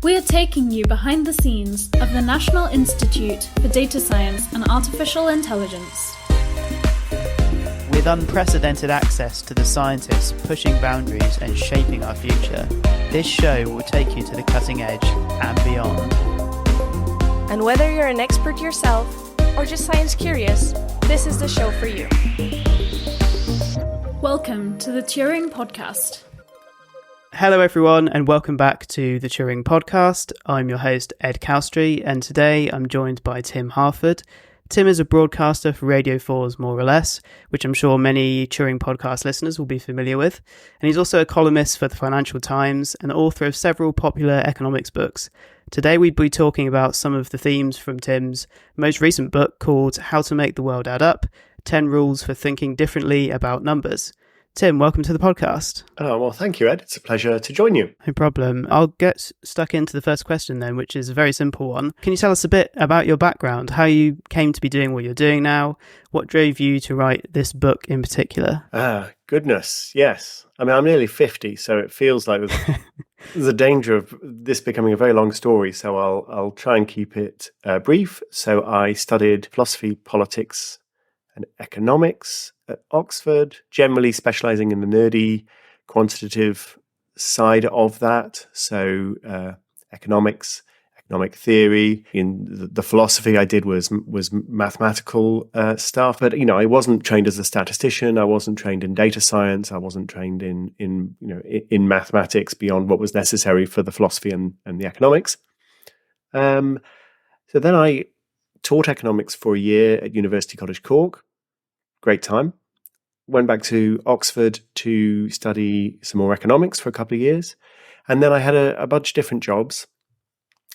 We are taking you behind the scenes of the National Institute for Data Science and Artificial Intelligence. With unprecedented access to the scientists pushing boundaries and shaping our future, this show will take you to the cutting edge and beyond. And whether you're an expert yourself or just science curious, this is the show for you. Welcome to the Turing Podcast. Hello everyone and welcome back to the Turing Podcast. I'm your host Ed Cowstry and today I'm joined by Tim Harford. Tim is a broadcaster for Radio 4's More or Less, which I'm sure many Turing Podcast listeners will be familiar with. And he's also a columnist for the Financial Times and author of several popular economics books. Today we'd be talking about some of the themes from Tim's most recent book called How to Make the World Add Up, 10 Rules for Thinking Differently About Numbers. Tim, welcome to the podcast. Oh, well, thank you, Ed. It's a pleasure to join you. No problem. I'll get stuck into the first question then, which is a very simple one. Can you tell us a bit about your background, how you came to be doing what you're doing now? What drove you to write this book in particular? Goodness, yes. I mean, I'm nearly 50, so it feels like there's a danger of this becoming a very long story, so I'll try and keep it brief. So I studied philosophy, politics, and economics at Oxford, generally specializing in the nerdy quantitative side of that. So economics, economic theory. In the philosophy I did was mathematical stuff. But, I wasn't trained as a statistician. I wasn't trained in data science. I wasn't trained in mathematics beyond what was necessary for the philosophy and the economics. So then I taught economics for a year at University College Cork. Great time. Went back to Oxford to study some more economics for a couple of years. And then I had a bunch of different jobs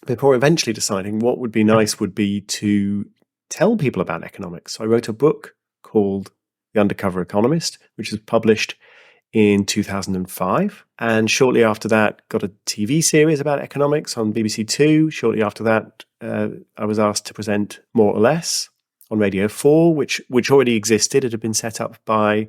before eventually deciding what would be nice would be to tell people about economics. So I wrote a book called The Undercover Economist, which was published in 2005. And shortly after that, got a TV series about economics on BBC Two. Shortly after that, I was asked to present More or Less on Radio 4, which already existed. It had been set up by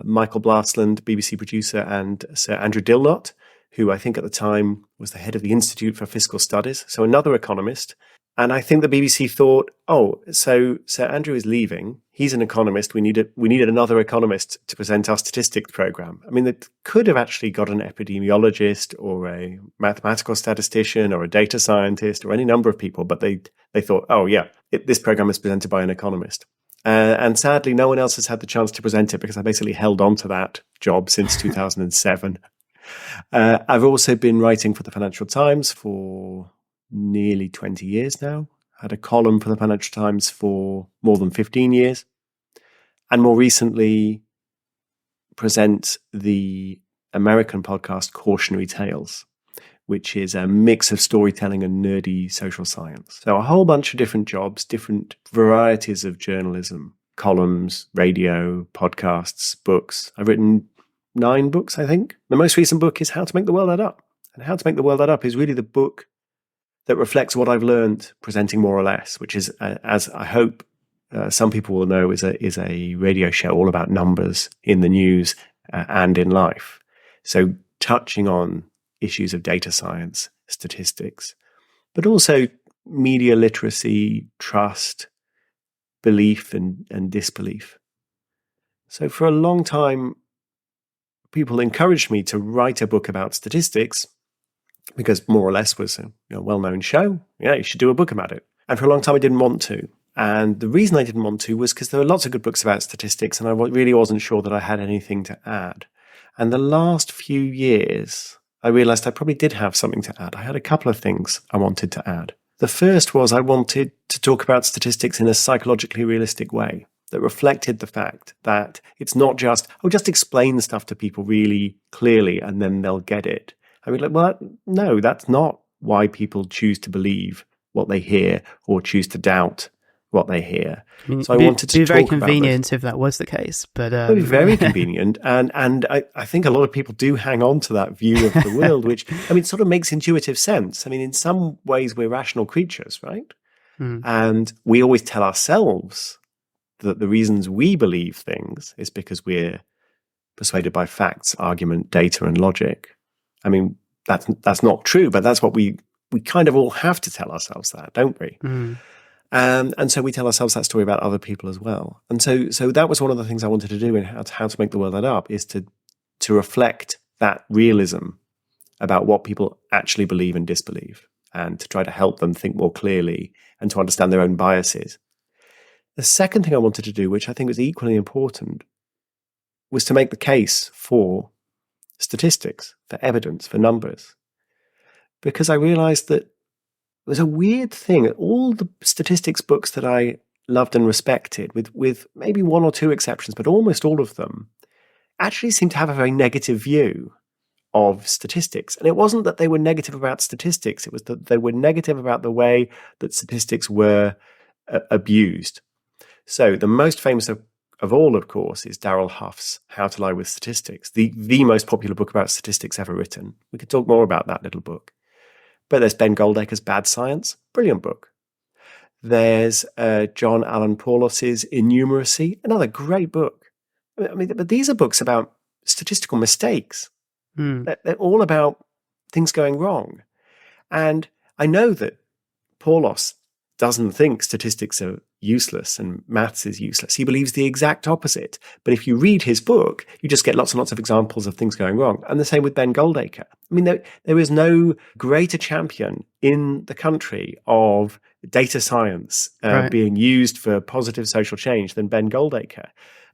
Michael Blastland, BBC producer, and Sir Andrew Dilnot, who I think at the time was the head of the Institute for Fiscal Studies, so another economist. And I think the BBC thought, so Sir Andrew is leaving. He's an economist. We needed another economist to present our statistics program. I mean, they could have actually got an epidemiologist or a mathematical statistician or a data scientist or any number of people, but they thought, this program is presented by an economist. And sadly, no one else has had the chance to present it because I basically held on to that job since 2007. I've also been writing for the Financial Times for nearly 20 years now. Had a column for the Financial Times for more than 15 years. And more recently, present the American podcast Cautionary Tales, which is a mix of storytelling and nerdy social science. So a whole bunch of different jobs, different varieties of journalism, columns, radio, podcasts, books. I've written 9 books, I think. The most recent book is How to Make the World Add Up. And How to Make the World Add Up is really the book that reflects what I've learned presenting More or Less, which is, as I hope some people will know, is a radio show all about numbers in the news and in life. So touching on issues of data science, statistics, but also media literacy, trust, belief and disbelief. So for a long time, people encouraged me to write a book about statistics because More or Less was a well-known show. Yeah, you should do a book about it. And for a long time, I didn't want to. And the reason I didn't want to was because there were lots of good books about statistics, and I really wasn't sure that I had anything to add. And the last few years, I realized I probably did have something to add. I had a couple of things I wanted to add. The first was I wanted to talk about statistics in a psychologically realistic way that reflected the fact that it's not just explain stuff to people really clearly and then they'll get it. I mean, no, that's not why people choose to believe what they hear or choose to doubt what they hear. I mean, so I wanted to be very talk about convenient if that was the case, but it would be very convenient, and I think a lot of people do hang on to that view of the world, which sort of makes intuitive sense. I mean, in some ways, we're rational creatures, right? And we always tell ourselves that the reasons we believe things is because we're persuaded by facts, argument, data, and logic. I mean, that's not true, but that's what we we kind of all have to tell ourselves that, don't we? And so we tell ourselves that story about other people as well. And so that was one of the things I wanted to do in how to make the world add up, is to reflect that realism about what people actually believe and disbelieve, and to try to help them think more clearly and to understand their own biases. The second thing I wanted to do, which I think was equally important, was to make the case for statistics, for evidence, for numbers. Because I realized that it was a weird thing. All the statistics books that I loved and respected, with maybe one or two exceptions, but almost all of them, actually seemed to have a very negative view of statistics. And it wasn't that they were negative about statistics, it was that they were negative about the way that statistics were abused. So the most famous of all, of course, is Darrell Huff's How to Lie with Statistics, the most popular book about statistics ever written. We could talk more about that little book. But there's Ben Goldacre's Bad Science, brilliant book. There's John Allen Paulos's Innumeracy, another great book. I mean, but these are books about statistical mistakes. They're all about things going wrong. And I know that Paulos doesn't think statistics are useless and maths is useless. He believes the exact opposite. But if you read his book, you just get lots and lots of examples of things going wrong. And the same with Ben Goldacre. I mean, there is no greater champion in the country of data science being used for positive social change than Ben Goldacre.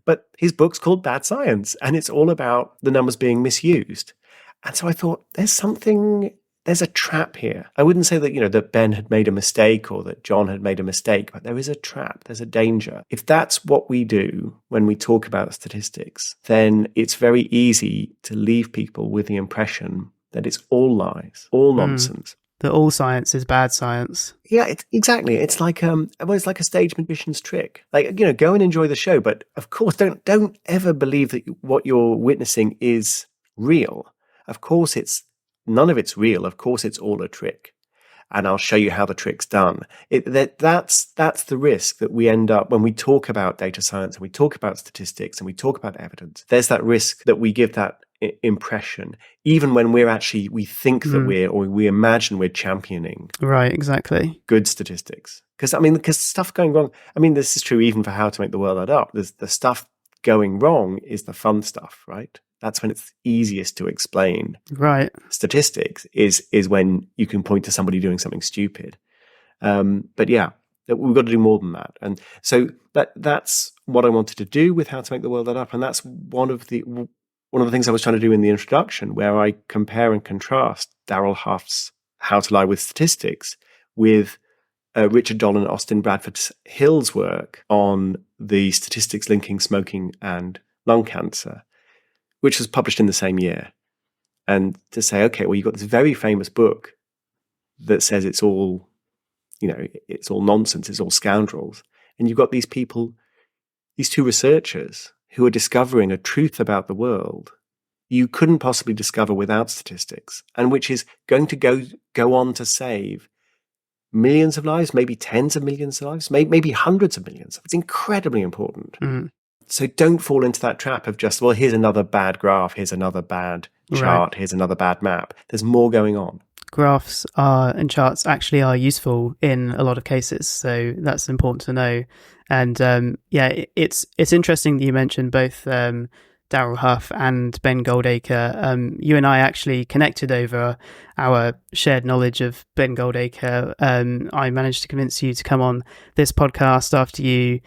But his book's called Bad Science, and it's all about the numbers being misused. And so I thought, there's a trap here. I wouldn't say that, that Ben had made a mistake or that John had made a mistake, but there is a trap. There's a danger. If that's what we do when we talk about statistics, then it's very easy to leave people with the impression that it's all lies, all nonsense. That all science is bad science. Yeah, exactly. It's like it's like a stage magician's trick. Like, go and enjoy the show, but of course, don't ever believe that what you're witnessing is real. Of course, none of it's real. Of course, it's all a trick, and I'll show you how the trick's done. That's the risk that we end up when we talk about data science and we talk about statistics and we talk about evidence. There's that risk that we give that impression, even when we think that we imagine we're championing. Right, exactly. Good statistics. Because stuff going wrong, this is true even for How to Make the World Add Up. There's the stuff going wrong is the fun stuff, right? That's when it's easiest to explain. Right. Statistics is when you can point to somebody doing something stupid. But yeah, we've got to do more than that. And so that's what I wanted to do with How to Make the World Add Up. And that's one of the things I was trying to do in the introduction, where I compare and contrast Darrell Huff's How to Lie with Statistics with Richard Doll and Austin Bradford Hill's work on the statistics linking smoking and lung cancer, which was published in the same year. And to say, okay, well, you've got this very famous book that says it's all nonsense, it's all scoundrels. And you've got these people, these two researchers who are discovering a truth about the world you couldn't possibly discover without statistics, and which is going to go on to save millions of lives, maybe tens of millions of lives, maybe hundreds of millions. It's incredibly important. Mm. So don't fall into that trap of just, well, here's another bad graph, here's another bad chart, here's another bad map. There's more going on. Graphs and charts actually are useful in a lot of cases, so that's important to know. And it's interesting that you mentioned both Darrell Huff and Ben Goldacre. You and I actually connected over our shared knowledge of Ben Goldacre. I managed to convince you to come on this podcast after you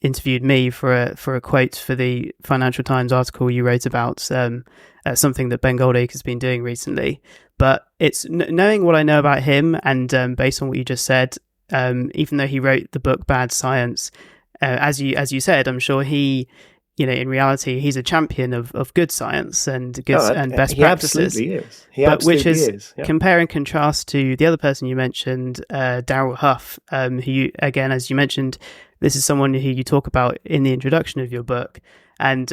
interviewed me for a quote for the Financial Times article you wrote about something that Ben Goldacre has been doing recently. But it's knowing what I know about him, and based on what you just said, even though he wrote the book Bad Science, as you said, I'm sure he, in reality, he's a champion of good science and best practices. Absolutely is. He absolutely is. Yeah. Compare and contrast to the other person you mentioned, Darrell Huff, who, again, as you mentioned, this is someone who you talk about in the introduction of your book. And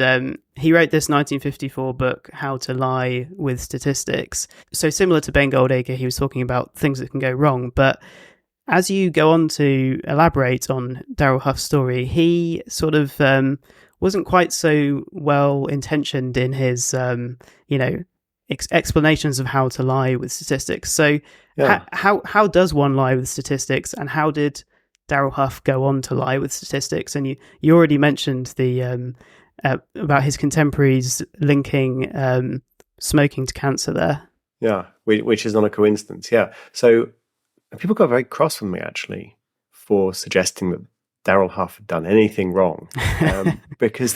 he wrote this 1954 book, How to Lie with Statistics. So similar to Ben Goldacre, he was talking about things that can go wrong. But as you go on to elaborate on Darrell Huff's story, he sort of wasn't quite so well intentioned in his, in explanations of how to lie with statistics. So how does one lie with statistics, and how did Darrell Huff go on to lie with statistics? And you already mentioned the about his contemporaries linking smoking to cancer there. Yeah, which is not a coincidence. Yeah. So people got very cross with me, actually, for suggesting that Darrell Huff had done anything wrong, because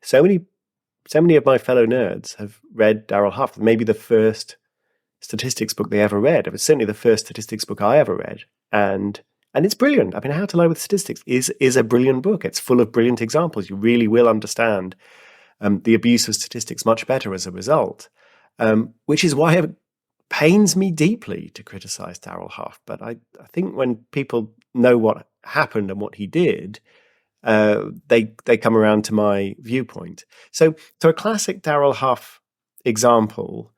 so many of my fellow nerds have read Darrell Huff, maybe the first statistics book they ever read. It was certainly the first statistics book I ever read, and it's brilliant. I mean, How to Lie with Statistics is a brilliant book. It's full of brilliant examples. You really will understand the abuse of statistics much better as a result, which is why it pains me deeply to criticize Darrell Huff. But I think when people know what happened and what he did, they come around to my viewpoint. So a classic Darrell Huff example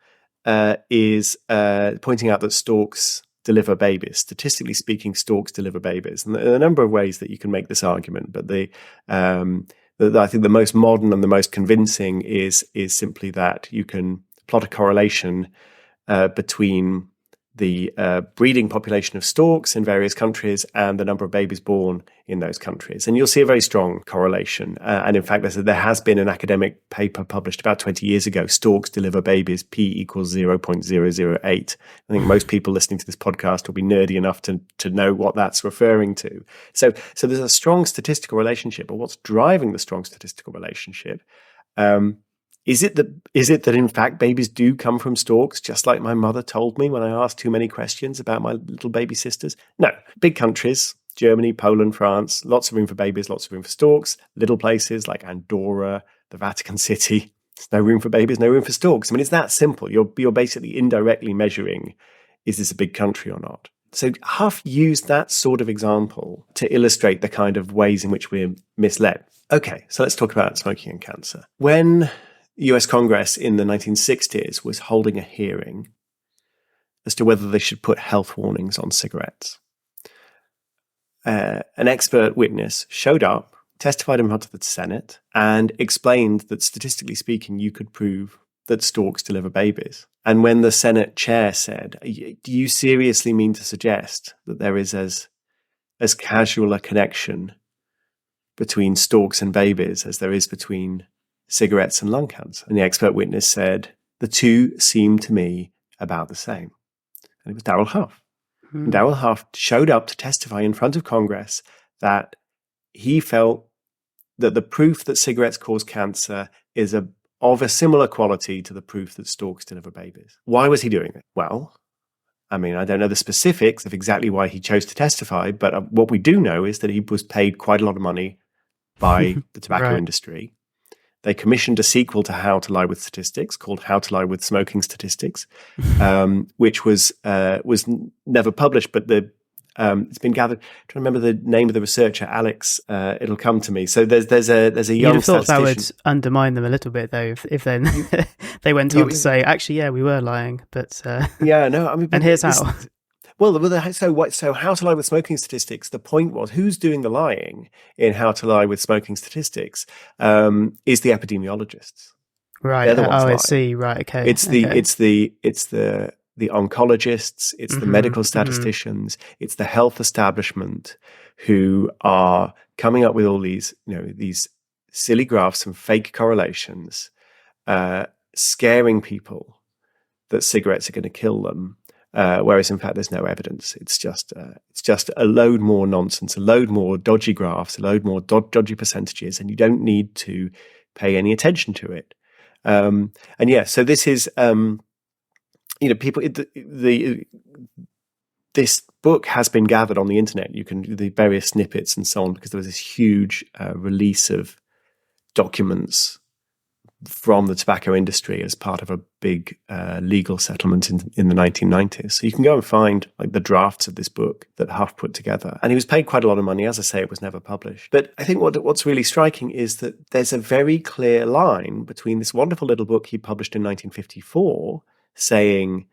is pointing out that storks deliver babies. Statistically speaking, storks deliver babies. And there are a number of ways that you can make this argument, but I think the most modern and the most convincing is simply that you can plot a correlation between the breeding population of storks in various countries and the number of babies born in those countries. And you'll see a very strong correlation. And in fact, there has been an academic paper published about 20 years ago, Storks Deliver Babies, P equals 0.008. I think most people listening to this podcast will be nerdy enough to know what that's referring to. So there's a strong statistical relationship, but what's driving the strong statistical relationship? Is it that in fact babies do come from storks, just like my mother told me when I asked too many questions about my little baby sisters? No. Big countries, Germany, Poland, France, lots of room for babies, lots of room for storks. Little places like Andorra, the Vatican City, there's no room for babies, no room for storks. I mean, it's that simple. You're basically indirectly measuring, is this a big country or not? So Huff used that sort of example to illustrate the kind of ways in which we're misled. Okay, so let's talk about smoking and cancer. When US Congress in the 1960s was holding a hearing as to whether they should put health warnings on cigarettes. An expert witness showed up, testified in front of the Senate, and explained that statistically speaking, you could prove that storks deliver babies. And when the Senate chair said, do you seriously mean to suggest that there is as casual a connection between storks and babies as there is between cigarettes and lung cancer? And the expert witness said, the two seem to me about the same. And it was Darrell Huff. And Darrell Huff showed up to testify in front of Congress that he felt that the proof that cigarettes cause cancer is of a similar quality to the proof that storks deliver babies. Why was he doing it? Well, I mean, I don't know the specifics of exactly why he chose to testify, but what we do know is that he was paid quite a lot of money by the tobacco industry. They commissioned a sequel to How to Lie with Statistics called How to Lie with Smoking Statistics, which was never published, but it's been gathered. I'm trying to remember the name of the researcher, Alex. It'll come to me. So there's a young You'd have thought that would statistician. undermine them a little bit, though, if then they went on to say, actually, yeah, we were lying, but Yeah, no, I mean, and here's how. Well, so How to Lie with Smoking Statistics, the point was, who's doing the lying in How to Lie with Smoking Statistics is the epidemiologists. Right. They're the ones I lying. see. Right. Okay. It's the oncologists, it's the medical statisticians, it's the health establishment who are coming up with all these silly graphs and fake correlations, scaring people that cigarettes are going to kill them. Whereas in fact there's no evidence. It's just a load more nonsense, a load more dodgy graphs, a load more dodgy percentages, and you don't need to pay any attention to it. So this is people. This book has been gathered on the internet. You can do the various snippets and so on, because there was this huge release of documents from the tobacco industry as part of a big legal settlement in the 1990s. So you can go and find like the drafts of this book that Huff put together. And he was paid quite a lot of money. As I say, it was never published. But I think what's really striking is that there's a very clear line between this wonderful little book he published in 1954 saying,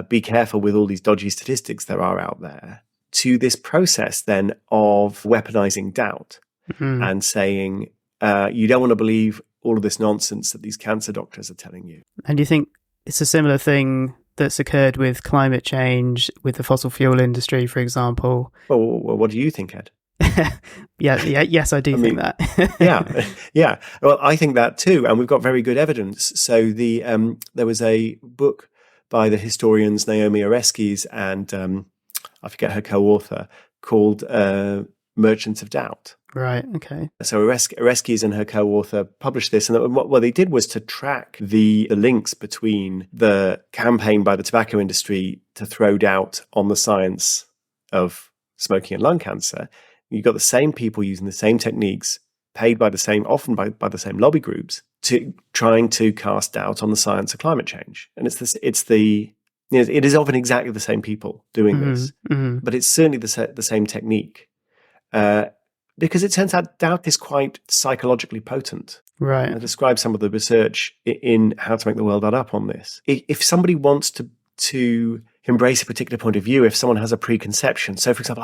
be careful with all these dodgy statistics there are out there, to this process then of weaponizing doubt and saying, you don't want to believe all of this nonsense that these cancer doctors are telling you. And do you think it's a similar thing that's occurred with climate change, with the fossil fuel industry, for example. Well, what do you think, Ed? Yes, I do think that. Yeah. Well, I think that too, and we've got very good evidence. So there was a book by the historians Naomi Oreskes and I forget her co-author, called Merchants of Doubt. Right. Okay. So Oreskes and her co-author published this, and what they did was to track the links between the campaign by the tobacco industry to throw doubt on the science of smoking and lung cancer. You've got the same people using the same techniques, paid by the same, often by the same lobby groups, to trying to cast doubt on the science of climate change. And it is often exactly the same people doing this, but it's certainly the same technique. Because it turns out doubt is quite psychologically potent. Right. I describe some of the research in How to Make the World Add Up on this. If somebody wants to embrace a particular point of view, if someone has a preconception, so for example,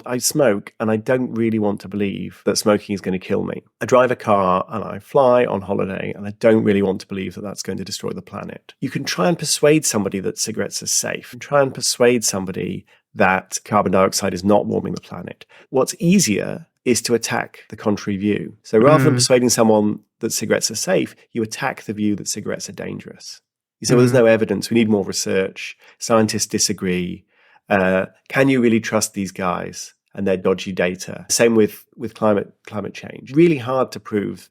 I smoke and I don't really want to believe that smoking is going to kill me. I drive a car and I fly on holiday and I don't really want to believe that that's going to destroy the planet. You can try and persuade somebody that cigarettes are safe, and try and persuade somebody that carbon dioxide is not warming the planet. What's easier is to attack the contrary view. So rather than persuading someone that cigarettes are safe, you attack the view that cigarettes are dangerous. You say, well, there's no evidence. We need more research. Scientists disagree. Can you really trust these guys and their dodgy data? Same with climate change. Really hard to prove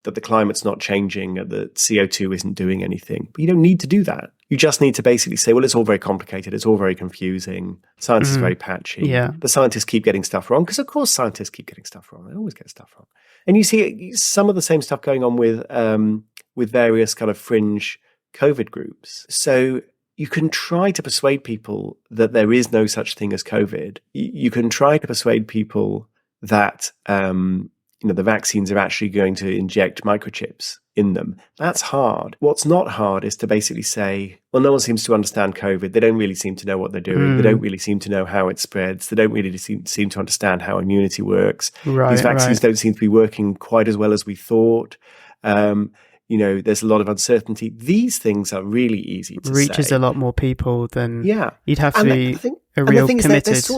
that the climate's not changing, that CO2 isn't doing anything. But you don't need to do that. You just need to basically say, well, it's all very complicated. It's all very confusing. Science is very patchy. Yeah. The scientists keep getting stuff wrong, because of course scientists keep getting stuff wrong. They always get stuff wrong. And you see some of the same stuff going on with various kind of fringe COVID groups. So you can try to persuade people that there is no such thing as COVID. You can try to persuade people that the vaccines are actually going to inject microchips in them. That's hard. What's not hard is to basically say, well, no one seems to understand COVID. They don't really seem to know what they're doing. They don't really seem to know how it spreads. They don't really seem to understand how immunity works. These vaccines don't seem to be working quite as well as we thought. There's a lot of uncertainty. These things are really easy to reaches say. a lot more people than you'd have to and be the real thing committed. Is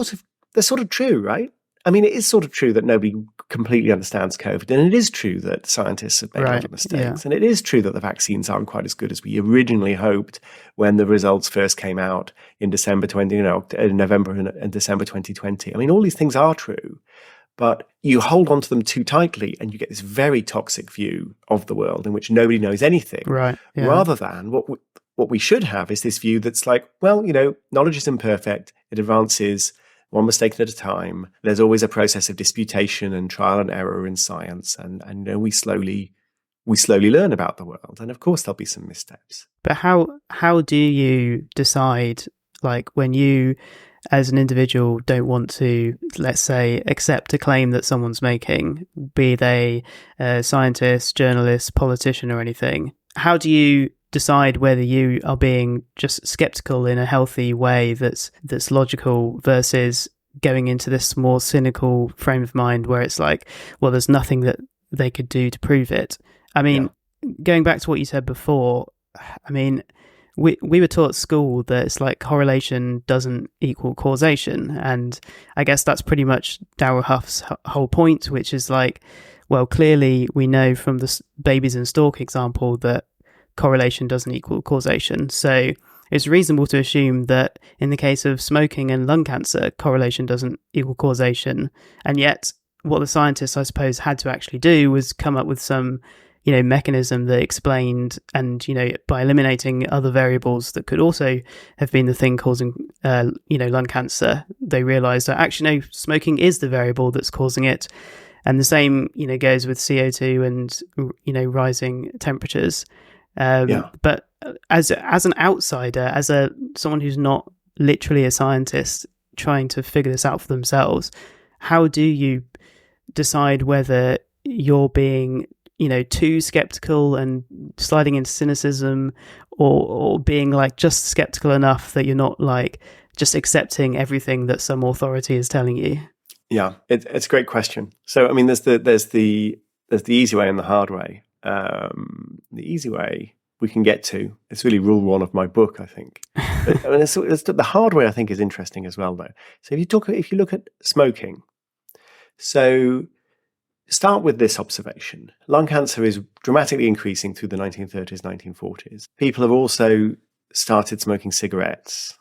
they're sort of true, right? I mean, it is sort of true that nobody completely understands COVID, and it is true that scientists have made a lot of mistakes, and it is true that the vaccines aren't quite as good as we originally hoped when the results first came out in November and December 2020. I mean, all these things are true, but you hold on to them too tightly, and you get this very toxic view of the world in which nobody knows anything. Right. Yeah. Rather than what we should have is this view that's like, well, knowledge is imperfect. It advances one mistake at a time. There's always a process of disputation and trial and error in science, and we slowly learn about the world. And of course, there'll be some missteps. But how do you decide, like, when you, as an individual, don't want to, let's say, accept a claim that someone's making, be they a scientist, journalist, politician, or anything? How do you decide whether you are being just skeptical in a healthy way that's logical versus going into this more cynical frame of mind where it's like, well, there's nothing that they could do to prove it? I mean, going back to what you said before, I mean, we were taught at school that it's like correlation doesn't equal causation, and I guess that's pretty much Darrell Huff's whole point, which is like, well, clearly we know from the babies in stalk example that correlation doesn't equal causation. So it's reasonable to assume that in the case of smoking and lung cancer, correlation doesn't equal causation. And yet what the scientists, I suppose, had to actually do was come up with some, mechanism that explained, and, by eliminating other variables that could also have been the thing causing, lung cancer, they realized that actually, no, smoking is the variable that's causing it. And the same, goes with CO2 and, rising temperatures. But as an outsider, as someone who's not literally a scientist trying to figure this out for themselves, how do you decide whether you're being, too skeptical and sliding into cynicism, or being like just skeptical enough that you're not like just accepting everything that some authority is telling you? Yeah, it's a great question. So, I mean, there's the easy way and the hard way. The easy way we can get to. It's really rule one of my book, I think. But, the hard way, I think, is interesting as well, though. So if you look at smoking, so start with this observation. Lung cancer is dramatically increasing through the 1930s, 1940s. People have also started smoking cigarettes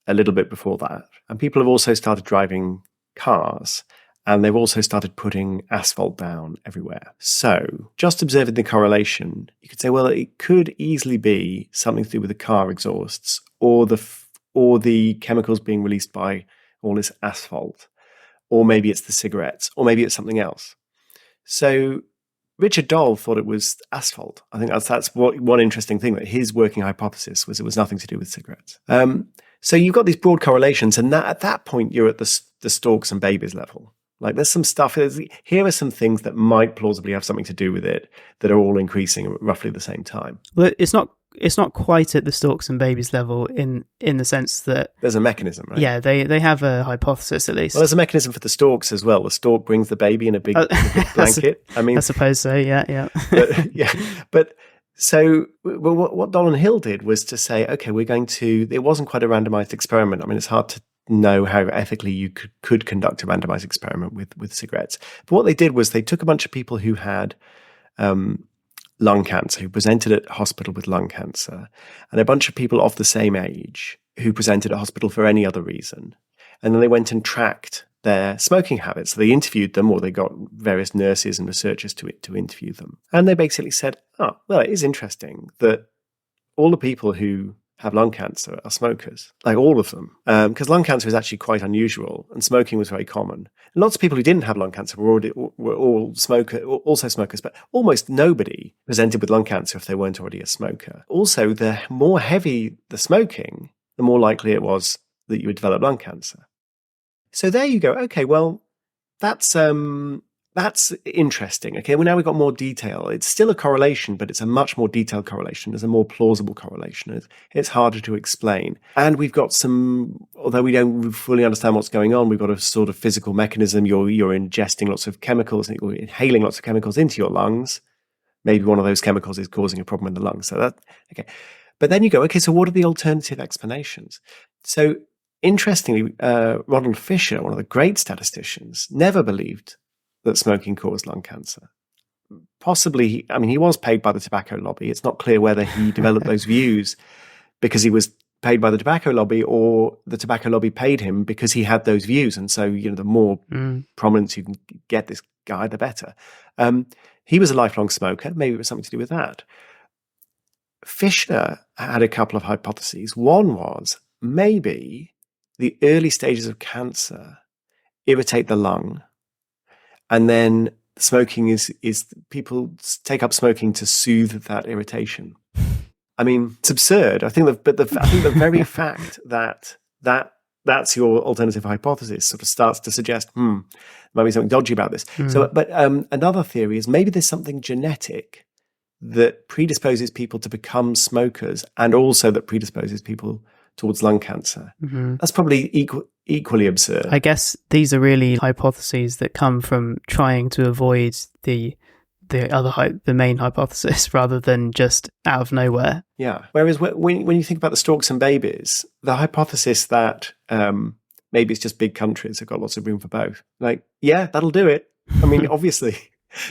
a little bit before that. And people have also started driving cars. And they've also started putting asphalt down everywhere. So just observing the correlation, you could say, well, it could easily be something to do with the car exhausts or the chemicals being released by all this asphalt. Or maybe it's the cigarettes, or maybe it's something else. So Richard Doll thought it was asphalt. I think that's one interesting thing, that his working hypothesis was it was nothing to do with cigarettes. So you've got these broad correlations, and at that point, you're at the storks and babies level. Like there's some stuff, here are some things that might plausibly have something to do with it that are all increasing at roughly the same time. Well, it's not quite at the storks and babies level in the sense that there's a mechanism, right? Yeah, they have a hypothesis at least. Well, there's a mechanism for the storks as well. The stork brings the baby in a big blanket. I suppose so. Yeah. But so what Doll and Hill did was to say, okay, it wasn't quite a randomized experiment. I mean, it's hard to know how ethically you could conduct a randomized experiment with cigarettes. But what they did was they took a bunch of people who had lung cancer, who presented at hospital with lung cancer, and a bunch of people of the same age who presented at hospital for any other reason. And then they went and tracked their smoking habits. So they interviewed them, or they got various nurses and researchers to interview them. And they basically said, oh, well, it is interesting that all the people who have lung cancer are smokers, like all of them, because lung cancer is actually quite unusual, and smoking was very common. And lots of people who didn't have lung cancer were also smokers, but almost nobody presented with lung cancer if they weren't already a smoker. Also, the more heavy the smoking, the more likely it was that you would develop lung cancer. So there you go. Okay, well, that's interesting. Okay, well, now we've got more detail. It's still a correlation, but it's a much more detailed correlation. It's a more plausible correlation. It's harder to explain. And we've got although we don't fully understand what's going on, we've got a sort of physical mechanism. You're ingesting lots of chemicals, you're inhaling lots of chemicals into your lungs. Maybe one of those chemicals is causing a problem in the lungs. So okay. But then you go, okay, so what are the alternative explanations? So interestingly, Ronald Fisher, one of the great statisticians, never believed that smoking caused lung cancer. Possibly, he was paid by the tobacco lobby. It's not clear whether he developed those views because he was paid by the tobacco lobby, or the tobacco lobby paid him because he had those views. And so, the more prominence you can get this guy, the better. He was a lifelong smoker. Maybe it was something to do with that. Fisher had a couple of hypotheses. One was maybe the early stages of cancer irritate the lung. And then smoking is people take up smoking to soothe that irritation. It's absurd. I think the very fact that that's your alternative hypothesis sort of starts to suggest, there might be something dodgy about this. So, but another theory is maybe there's something genetic that predisposes people to become smokers, and also that predisposes people towards lung cancer. That's probably equally absurd. I guess these are really hypotheses that come from trying to avoid the main hypothesis rather than just out of nowhere. Yeah. Whereas when you think about the storks and babies, the hypothesis that maybe it's just big countries have got lots of room for both. Like, yeah, that'll do it. Obviously.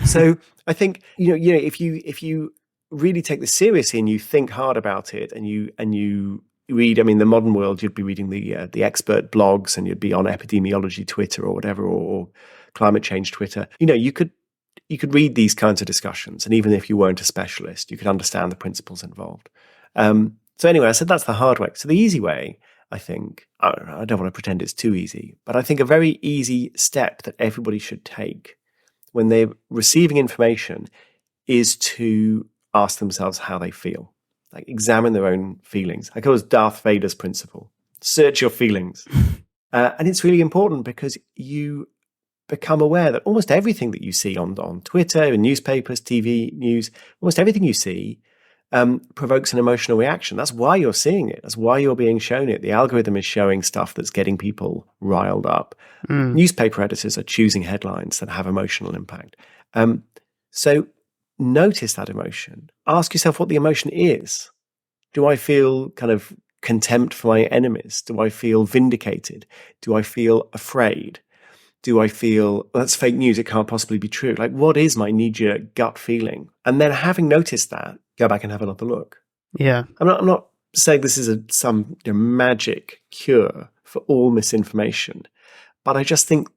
So I think if you really take this seriously and you think hard about it, and you read, in the modern world, you'd be reading the expert blogs, and you'd be on epidemiology Twitter or whatever, or climate change Twitter. You could read these kinds of discussions, and even if you weren't a specialist, you could understand the principles involved. So anyway, I said that's the hard way. So the easy way, I think, I don't want to pretend it's too easy, but I think a very easy step that everybody should take when they're receiving information is to ask themselves how they feel. Like, examine their own feelings. I call it Darth Vader's principle. Search your feelings. And it's really important because you become aware that almost everything that you see on Twitter, in newspapers, TV news, almost everything you see provokes an emotional reaction. That's why you're seeing it. That's why you're being shown it. The algorithm is showing stuff that's getting people riled up. Newspaper editors are choosing headlines that have emotional impact. So notice that emotion. Ask yourself what the emotion is. Do I feel kind of contempt for my enemies? Do I feel vindicated? Do I feel afraid? Do I feel, well, that's fake news, it can't possibly be true? Like, what is my knee-jerk gut feeling? And then having noticed that, go back and have another look. Yeah. I'm not saying this is some magic cure for all misinformation, but I just think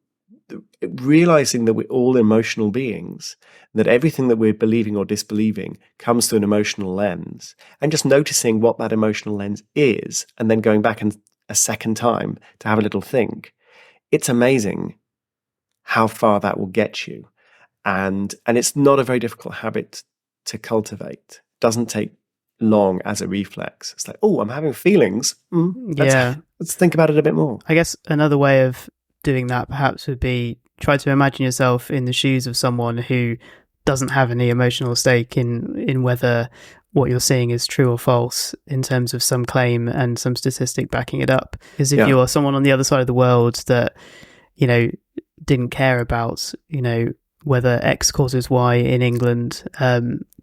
realizing that we're all emotional beings, that everything that we're believing or disbelieving comes through an emotional lens, and just noticing what that emotional lens is, and then going back and a second time to have a little think, it's amazing how far that will get you. And it's not a very difficult habit to cultivate. It doesn't take long as a reflex. It's like, oh, I'm having feelings. Let's think about it a bit more. I guess another way of doing that perhaps would be try to imagine yourself in the shoes of someone who doesn't have any emotional stake in whether what you're seeing is true or false in terms of some claim and some statistic backing it up. Because if you're someone on the other side of the world that, didn't care about, whether X causes Y in England,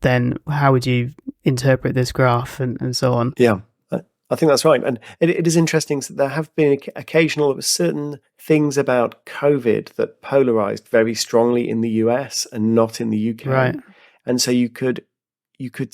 then how would you interpret this graph and so on? Yeah, I think that's right. And it is interesting that there have been occasional certain things about COVID that polarized very strongly in the US and not in the UK. Right. And so you could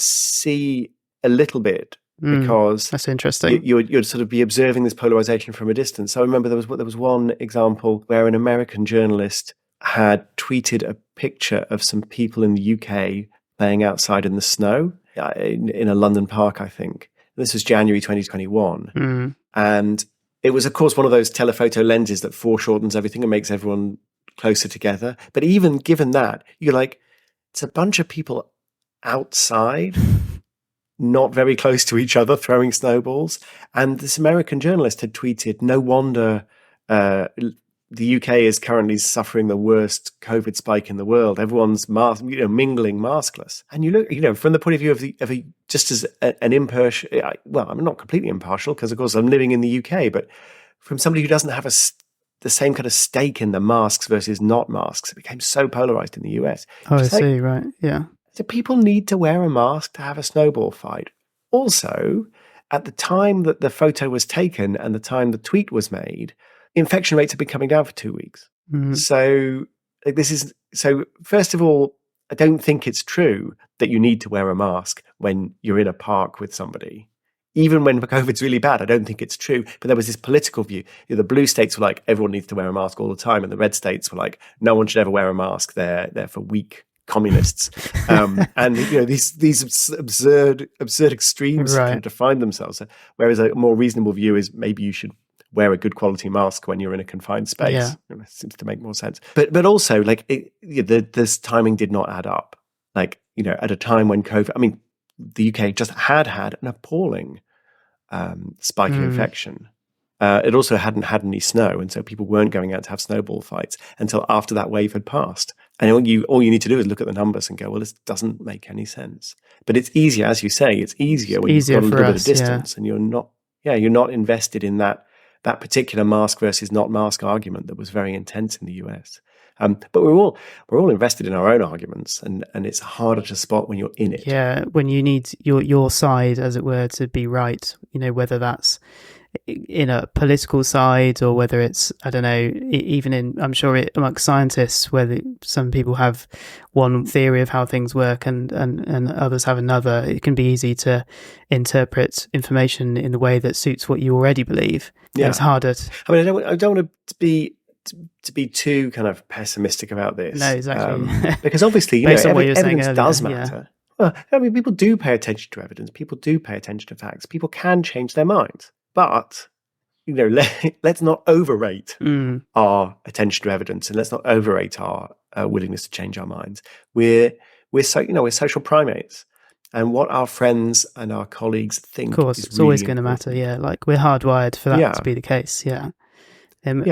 see a little bit because that's interesting. You'd sort of be observing this polarization from a distance. So I remember there was one example where an American journalist had tweeted a picture of some people in the UK playing outside in the snow in a London park, I think. This was January 2021. And it was, of course, one of those telephoto lenses that foreshortens everything and makes everyone closer together. But even given that, you're like, it's a bunch of people outside, not very close to each other, throwing snowballs. And this American journalist had tweeted, no wonder the UK is currently suffering the worst COVID spike in the world. Everyone's mingling maskless. And you look, from the point of view of just as an impartial, well, I'm not completely impartial because, of course, I'm living in the UK, but from somebody who doesn't have the same kind of stake in the masks versus not masks, it became so polarized in the US. Oh, I see, right, yeah. Do people need to wear a mask to have a snowball fight? Also, at the time that the photo was taken and the time the tweet was made, infection rates have been coming down for 2 weeks. So first of all, I don't think it's true that you need to wear a mask when you're in a park with somebody. Even when COVID's really bad, I don't think it's true. But there was this political view. The blue states were like, everyone needs to wear a mask all the time. And the red states were like, no one should ever wear a mask. They're for weak communists. And these absurd extremes kind of define themselves. Whereas a more reasonable view is maybe you should wear a good quality mask when you're in a confined space. Yeah. It seems to make more sense. But also, this timing did not add up. At a time when COVID, the UK just had an appalling spike in infection. It also hadn't had any snow, and so people weren't going out to have snowball fights until after that wave had passed. And all you need to do is look at the numbers and go, well, this doesn't make any sense. But it's easier, as you say, it's easier when you've got a little bit of distance and you're not invested in that particular mask versus not mask argument that was very intense in the US. But we're all invested in our own arguments, and it's harder to spot when you're in it. Yeah, when you need your side, as it were, to be right. Whether that's in a political side or whether it's, I don't know, even I'm sure amongst scientists, whether some people have one theory of how things work and others have another. It can be easy to interpret information in the way that suits what you already believe. Yeah. It's harder. I don't want to be too kind of pessimistic about this. No, exactly. Because obviously, evidence does matter. Yeah. Well, people do pay attention to evidence. People do pay attention to facts. People can change their minds. But, let's not overrate our attention to evidence, and let's not overrate our willingness to change our minds. We're social primates. And what our friends and our colleagues think, of course, it's really always going to matter. Yeah, we're hardwired for that to be the case. Yeah, you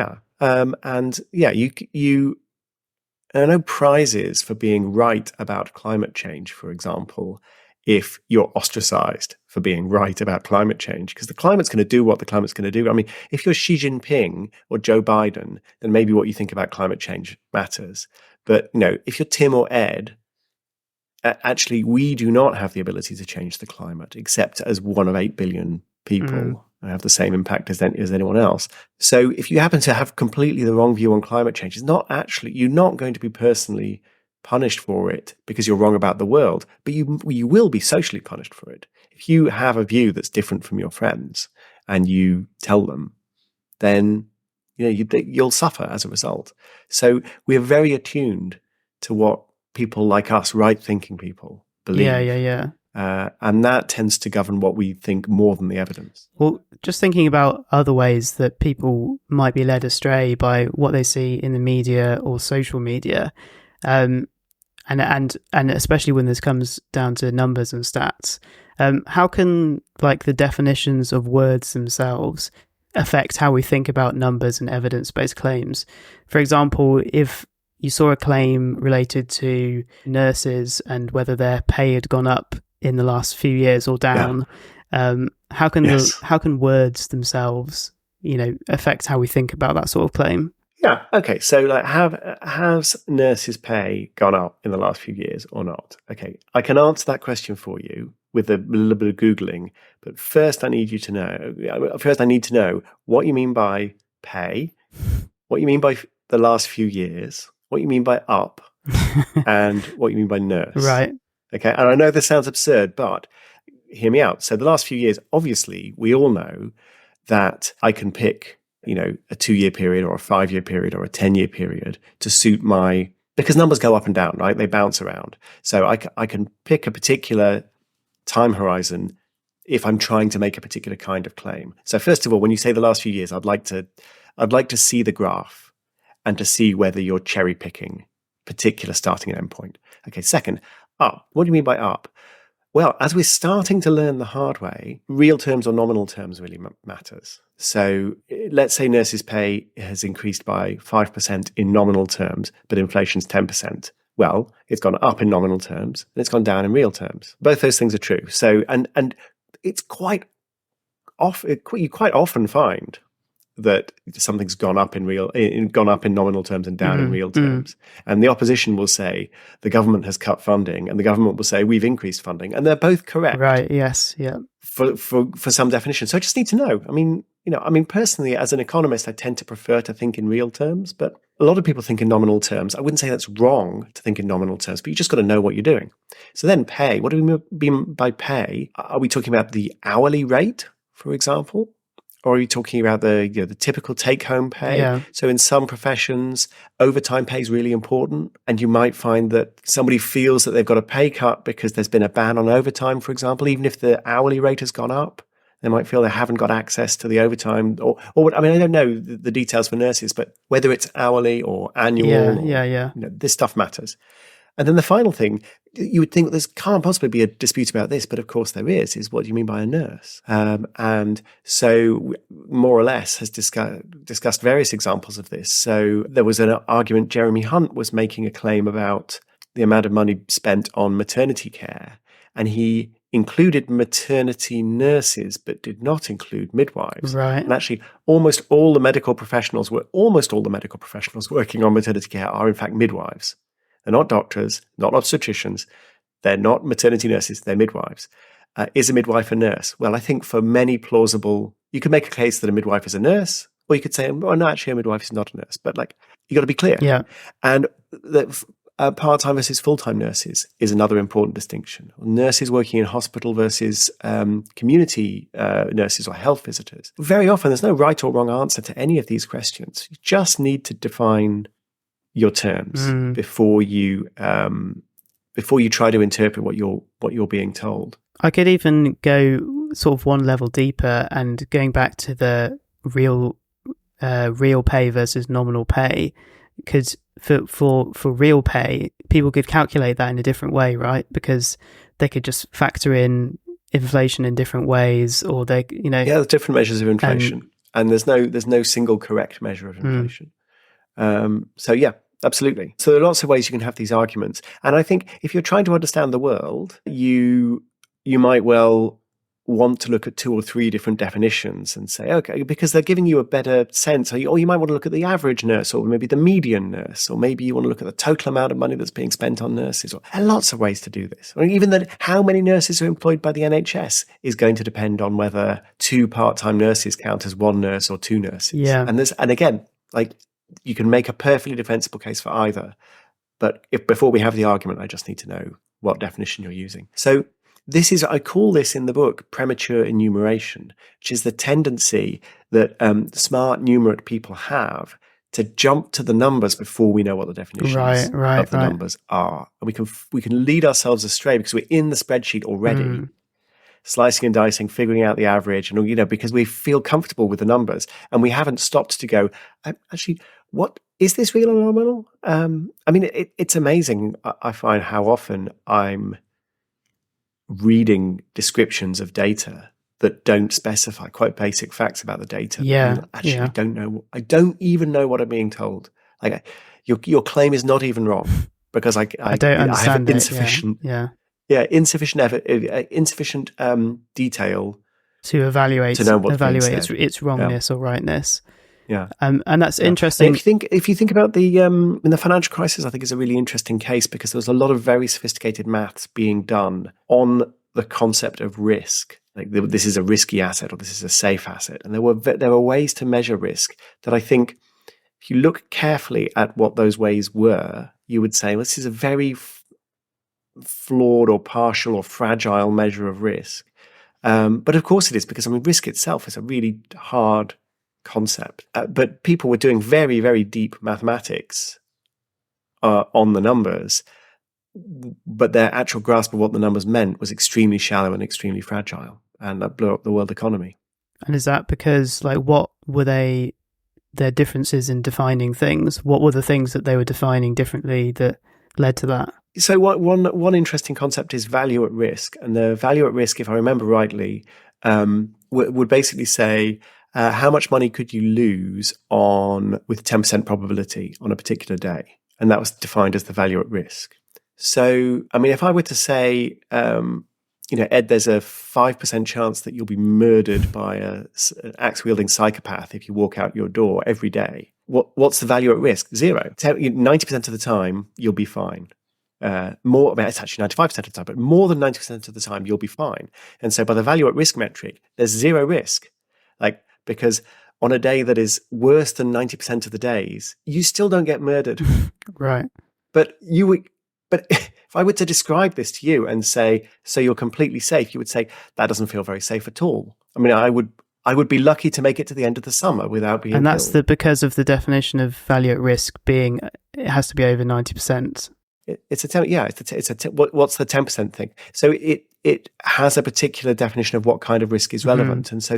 there are no prizes for being right about climate change, for example, if you're ostracized for being right about climate change, because the climate's going to do what the climate's going to do. If you're Xi Jinping or Joe Biden, then maybe what you think about climate change matters. But if you're Tim or Ed, actually we do not have the ability to change the climate, except as one of 8 billion people have the same impact as anyone else. So if you happen to have completely the wrong view on climate change, you're not going to be personally punished for it because you're wrong about the world, but you will be socially punished for it. If you have a view that's different from your friends and you tell them, then you'll suffer as a result. So we're very attuned to what people like us, right-thinking people, believe. Yeah. And that tends to govern what we think more than the evidence. Well, just thinking about other ways that people might be led astray by what they see in the media or social media, and especially when this comes down to numbers and stats, how can the definitions of words themselves affect how we think about numbers and evidence-based claims? For example, if you saw a claim related to nurses and whether their pay had gone up in the last few years or down, how can words themselves, affect how we think about that sort of claim? Yeah. Okay. So, has nurses' pay gone up in the last few years or not? Okay, I can answer that question for you with a little bit of Googling, but first I need to know what you mean by pay, what you mean by the last few years, what you mean by up, and what you mean by nurse. Right. Okay. And I know this sounds absurd, but hear me out. So the last few years, obviously, we all know that I can pick, a 2-year period or a 5-year period or a 10-year period to suit because numbers go up and down, right? They bounce around. So I can pick a particular time horizon if I'm trying to make a particular kind of claim. So first of all, when you say the last few years, I'd like to see the graph and to see whether you're cherry picking particular starting and end point. Okay. Second, up. What do you mean by up? Well, as we're starting to learn the hard way, real terms or nominal terms really matters. So let's say nurses' pay has increased by 5% in nominal terms, but inflation's 10%. Well, it's gone up in nominal terms and it's gone down in real terms. Both those things are true. So, and it's you quite often find that something's gone up in nominal terms and down in real terms. And the opposition will say the government has cut funding, and the government will say we've increased funding, and they're both correct. Right. Yes. Yeah. For some definition. So I just need to know. I mean, personally, as an economist, I tend to prefer to think in real terms, but a lot of people think in nominal terms. I wouldn't say that's wrong to think in nominal terms, but you just got to know what you're doing. So then pay. What do we mean by pay? Are we talking about the hourly rate, for example? Or are you talking about the typical take-home pay? Yeah. So in some professions, overtime pay is really important, and you might find that somebody feels that they've got a pay cut because there's been a ban on overtime, for example, even if the hourly rate has gone up. They might feel they haven't got access to the overtime, or I don't know the details for nurses, but whether it's hourly or annual, this stuff matters. And then the final thing, you would think there can't possibly be a dispute about this, but of course there is what do you mean by a nurse? And so more or less has discussed various examples of this. So there was an argument, Jeremy Hunt was making a claim about the amount of money spent on maternity care, and he included maternity nurses, but did not include midwives. Right. And actually, almost all the medical professionals working on maternity care are in fact midwives. They're not doctors, not obstetricians. They're not maternity nurses. They're midwives. Is a midwife a nurse? Well, I think for many plausible, you could make a case that a midwife is a nurse, or you could say, well, no, actually, a midwife is not a nurse. But you got to be clear. Yeah. And part-time versus full-time nurses is another important distinction. Nurses working in hospital versus community nurses or health visitors. Very often, there's no right or wrong answer to any of these questions. You just need to define your terms before you try to interpret what you're being told. I could even go sort of one level deeper, and going back to the real pay versus nominal pay, because for real pay, people could calculate that in a different way, right? Because they could just factor in inflation in different ways, or there's different measures of inflation, and there's no single correct measure of inflation. So yeah. Absolutely. So there are lots of ways you can have these arguments. And I think if you're trying to understand the world, you might well want to look at 2 or 3 different definitions and say, okay, because they're giving you a better sense. Or you might want to look at the average nurse, or maybe the median nurse, or maybe you want to look at the total amount of money that's being spent on nurses. There are lots of ways to do this. I mean, even that how many nurses are employed by the NHS is going to depend on whether 2 part-time nurses count as 1 nurse or 2 nurses. Yeah. And again, like, you can make a perfectly defensible case for either. But before we have the argument, I just need to know what definition you're using. So I call this in the book premature enumeration, which is the tendency that smart, numerate people have to jump to the numbers before we know what the definitions of the numbers are. And we can lead ourselves astray because we're in the spreadsheet already, slicing and dicing, figuring out the average, and because we feel comfortable with the numbers, and we haven't stopped to go, actually, what is this real or nominal? I mean, it's amazing. I find how often I'm reading descriptions of data that don't specify quite basic facts about the data. I don't know. I don't even know what I'm being told. Like, your claim is not even wrong because I don't understand. I have insufficient. Insufficient detail to evaluate its its wrongness or rightness. Yeah, and that's interesting. If you think about the in the financial crisis, I think is a really interesting case because there was a lot of very sophisticated maths being done on the concept of risk. Like, this is a risky asset or this is a safe asset, and there were ways to measure risk that I think, if you look carefully at what those ways were, you would say, well, this is a very flawed or partial or fragile measure of risk. But of course it is, because risk itself is a really hard concept. But people were doing very, very deep mathematics on the numbers, but their actual grasp of what the numbers meant was extremely shallow and extremely fragile, and that blew up the world economy. And is that because, like, what were their differences in defining things? What were the things that they were defining differently that led to that? So one interesting concept is value at risk, and the value at risk, if I remember rightly, would basically say, how much money could you lose with 10% probability on a particular day? And that was defined as the value at risk. So, if I were to say, Ed, there's a 5% chance that you'll be murdered by an axe-wielding psychopath if you walk out your door every day. What's the value at risk? 0. 90% of the time, you'll be fine. It's actually 95% of the time, but more than 90% of the time, you'll be fine. And so by the value at risk metric, there's 0 risk. Because on a day that is worse than 90% of the days, you still don't get murdered. Right. But if I were to describe this to you and say, so you're completely safe, you would say, that doesn't feel very safe at all. I would be lucky to make it to the end of the summer without being And that's killed. because of the definition of value at risk being, it has to be over 90%. What's the 10% thing? So it has a particular definition of what kind of risk is relevant. And so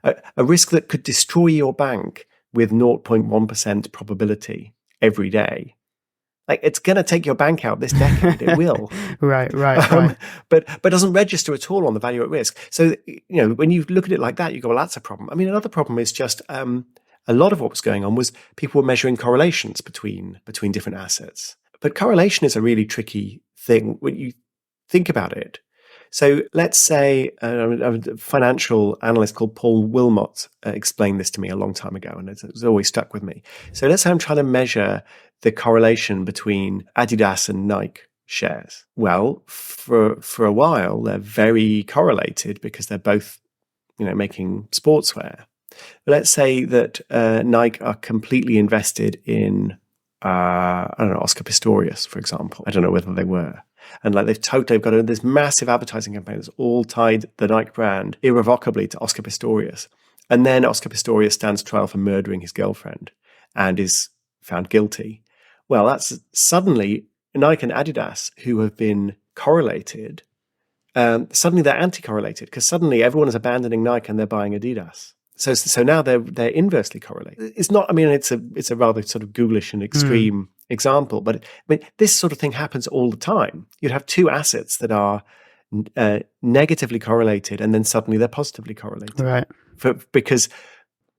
a risk that could destroy your bank with 0.1% probability every day, like, it's going to take your bank out this decade. It will. Right. But doesn't register at all on the value at risk. So, when you look at it like that, you go, well, that's a problem. Another problem is just a lot of what was going on was people were measuring correlations between different assets. But correlation is a really tricky thing when you think about it. So let's say a financial analyst called Paul Wilmot explained this to me a long time ago, and it's always stuck with me. So let's say I'm trying to measure the correlation between Adidas and Nike shares. Well, for a while, they're very correlated because they're both, making sportswear. But let's say that Nike are completely invested in Oscar Pistorius, for example. I don't know whether they were. And they've got this massive advertising campaign that's all tied the Nike brand irrevocably to Oscar Pistorius. And then Oscar Pistorius stands trial for murdering his girlfriend and is found guilty. Well, that's suddenly Nike and Adidas, who have been correlated, suddenly they're anti-correlated because suddenly everyone is abandoning Nike and they're buying Adidas. So now they're inversely correlated. It's not. It's a rather sort of ghoulish and extreme example, but this sort of thing happens all the time. You'd have 2 assets that are negatively correlated, and then suddenly they're positively correlated, right? Because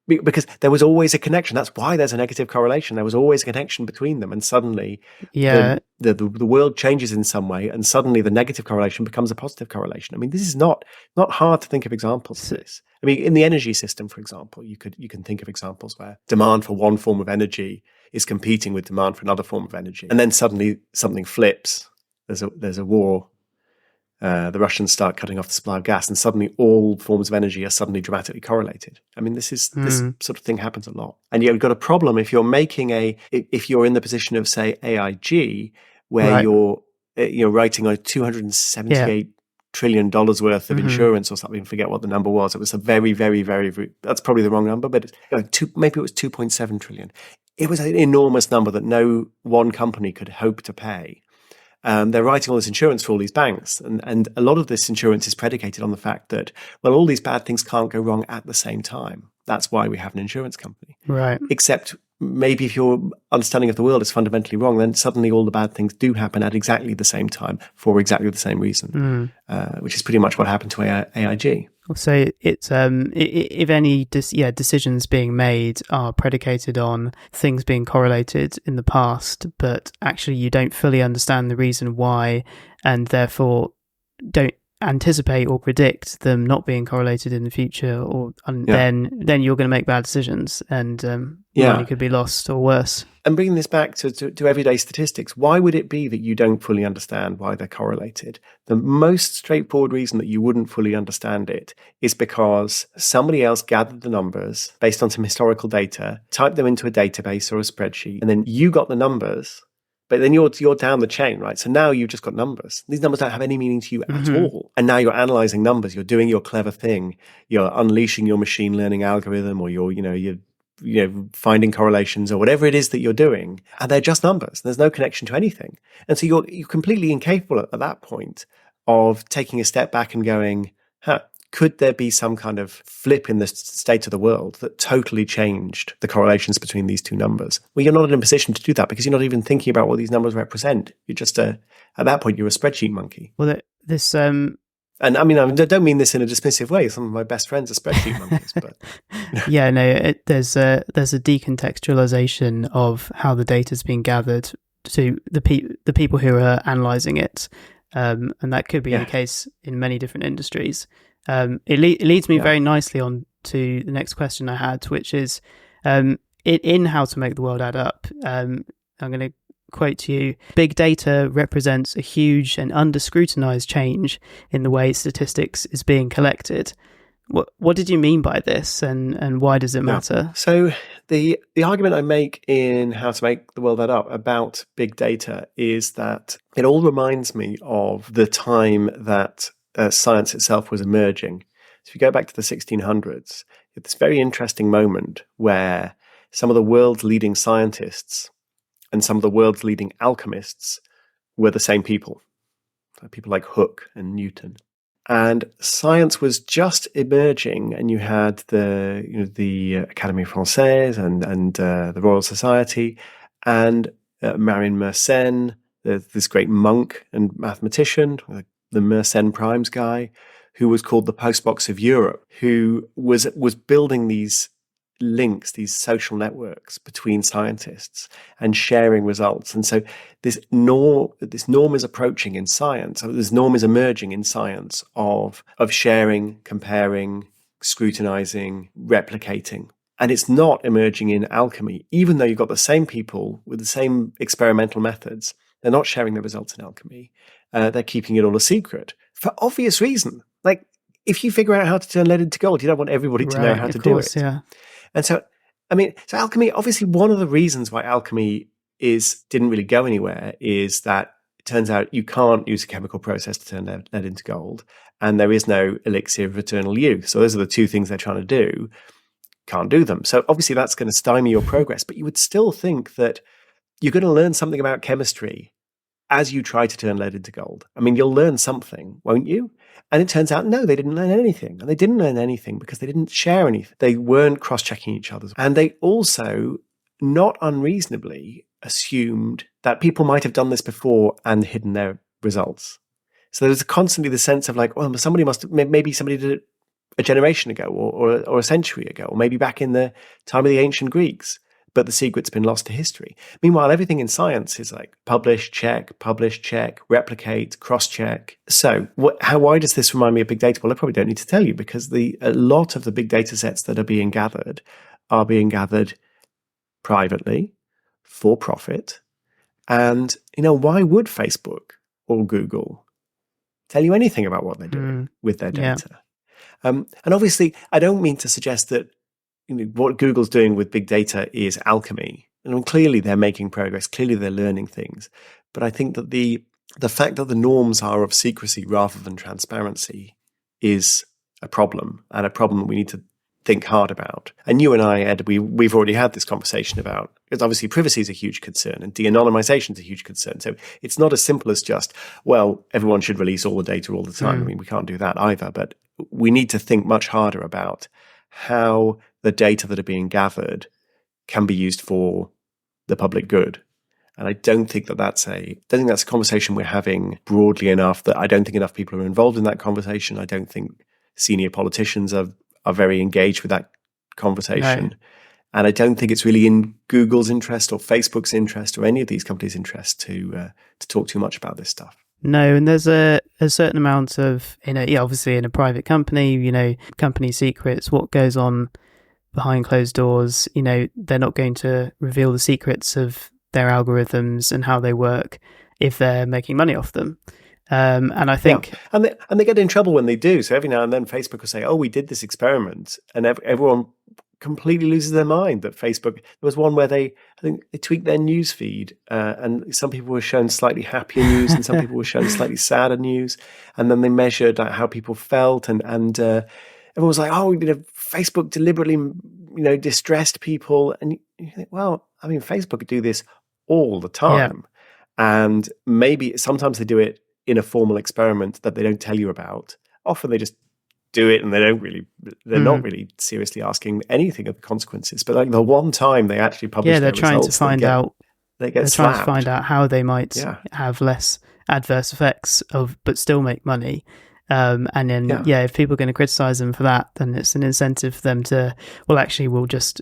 because there was always a connection. That's why there's a negative correlation. There was always a connection between them, and suddenly the world changes in some way, and suddenly the negative correlation becomes a positive correlation. I mean, this is not hard to think of examples of this. I mean, in the energy system, for example, you can think of examples where demand for one form of energy is competing with demand for another form of energy, and then suddenly something flips. There's a war. The Russians start cutting off the supply of gas, and suddenly all forms of energy are suddenly dramatically correlated. I mean, this sort of thing happens a lot. And you've got a problem if you're if you're in the position of, say, AIG, where you're writing a $278 trillion worth of insurance or something. I forget what the number was. It was a very, very, very, very, that's probably the wrong number, but maybe it was 2.7 trillion. It was an enormous number that no one company could hope to pay. They're writing all this insurance for all these banks. And a lot of this insurance is predicated on the fact that, well, all these bad things can't go wrong at the same time. That's why we have an insurance company. Right. Except maybe if your understanding of the world is fundamentally wrong, then suddenly all the bad things do happen at exactly the same time for exactly the same reason, which is pretty much what happened to AIG. So it's if any decisions being made are predicated on things being correlated in the past, but actually you don't fully understand the reason why, and therefore don't anticipate or predict them not being correlated in the future, then you're going to make bad decisions, and money could be lost or worse. And bringing this back to everyday statistics, why would it be that you don't fully understand why they're correlated? The most straightforward reason that you wouldn't fully understand it is because somebody else gathered the numbers based on some historical data, typed them into a database or a spreadsheet, and then you got the numbers. But then you're down the chain, right? So now you've just got numbers. These numbers don't have any meaning to you at all. And now you're analyzing numbers. You're doing your clever thing. You're unleashing your machine learning algorithm, or you're finding correlations or whatever it is that you're doing. And they're just numbers. There's no connection to anything. And so you're completely incapable at that point of taking a step back and going, could there be some kind of flip in the state of the world that totally changed the correlations between these two numbers? Well, you're not in a position to do that because you're not even thinking about what these numbers represent. You're just at that point, you're a spreadsheet monkey. Well, this and I mean, I don't mean this in a dismissive way. Some of my best friends are spreadsheet monkeys, but there's a decontextualization of how the data's being gathered to the people who are analyzing it, and that could be the case in many different industries. It leads me very nicely on to the next question I had, which is in How to Make the World Add Up. I'm going to quote to you: "Big data represents a huge and under-scrutinized change in the way statistics is being collected." What did you mean by this, and why does it matter? So the argument I make in How to Make the World Add Up about big data is that it all reminds me of the time that science itself was emerging. So if you go back to the 1600s, you had this very interesting moment where some of the world's leading scientists and some of the world's leading alchemists were the same people. People like Hooke and Newton. And science was just emerging, and you had the Académie Française and the Royal Society, and Marin Mersenne, this great monk and mathematician, the Mersenne Primes guy, who was called the Postbox of Europe, who was building these links, these social networks between scientists and sharing results. And so this norm is approaching in science, or this norm is emerging in science of sharing, comparing, scrutinizing, replicating. And it's not emerging in alchemy, even though you've got the same people with the same experimental methods. They're not sharing the results in alchemy. They're keeping it all a secret for obvious reason. Like, if you figure out how to turn lead into gold, you don't want everybody to know how to do it. Yeah. And so, I mean, so alchemy, obviously one of the reasons why alchemy didn't really go anywhere is that it turns out you can't use a chemical process to turn lead into gold, and there is no elixir of eternal youth. So those are the two things they're trying to do. Can't do them. So obviously that's going to stymie your progress, but you would still think that you're going to learn something about chemistry as you try to turn lead into gold. I mean, you'll learn something, won't you? And it turns out, no, they didn't learn anything. And they didn't learn anything because they didn't share anything. They weren't cross-checking each other. And they also, not unreasonably, assumed that people might have done this before and hidden their results. So there's constantly the sense of like, well, maybe somebody did it a generation ago or a century ago, or maybe back in the time of the ancient Greeks. But the secret's been lost to history. Meanwhile, everything in science is like publish, check, replicate, cross-check. So why does this remind me of big data? Well, I probably don't need to tell you, because a lot of the big data sets that are being gathered privately, for profit. And, why would Facebook or Google tell you anything about what they're doing with their data? Yeah. And obviously, I don't mean to suggest that what Google's doing with big data is alchemy. And clearly they're making progress. Clearly they're learning things. But I think that the fact that the norms are of secrecy rather than transparency is a problem, and a problem that we need to think hard about. And you and I, Ed, we've already had this conversation about, because obviously privacy is a huge concern and de-anonymization is a huge concern. So it's not as simple as just, well, everyone should release all the data all the time. I mean, we can't do that either. But we need to think much harder about how the data that are being gathered can be used for the public good. And I don't think that's a conversation we're having broadly enough. That I don't think enough people are involved in that conversation. I don't think senior politicians are very engaged with that conversation. No. And I don't think it's really in Google's interest or Facebook's interest or any of these companies' interest to talk too much about this stuff. No, and there's a certain amount of, obviously in a private company, company secrets, what goes on behind closed doors, they're not going to reveal the secrets of their algorithms and how they work if they're making money off them. And I think... Yeah. And they get in trouble when they do. So every now and then Facebook will say, oh, we did this experiment, and everyone completely loses their mind that Facebook... There was one where I think they tweaked their news feed, and some people were shown slightly happier news and some people were shown slightly sadder news. And then they measured how people felt, and everyone was like, oh, Facebook deliberately, distressed people. And you think, well, I mean, Facebook do this all the time. Yeah. And maybe sometimes they do it in a formal experiment that they don't tell you about. Often they just do it and they're not really seriously asking anything of the consequences. But like the one time they actually publish they're trying to find out. They're trying to find out how they might have less adverse effects but still make money. And then, if people are going to criticize them for that, then it's an incentive for them to, well, actually, we'll just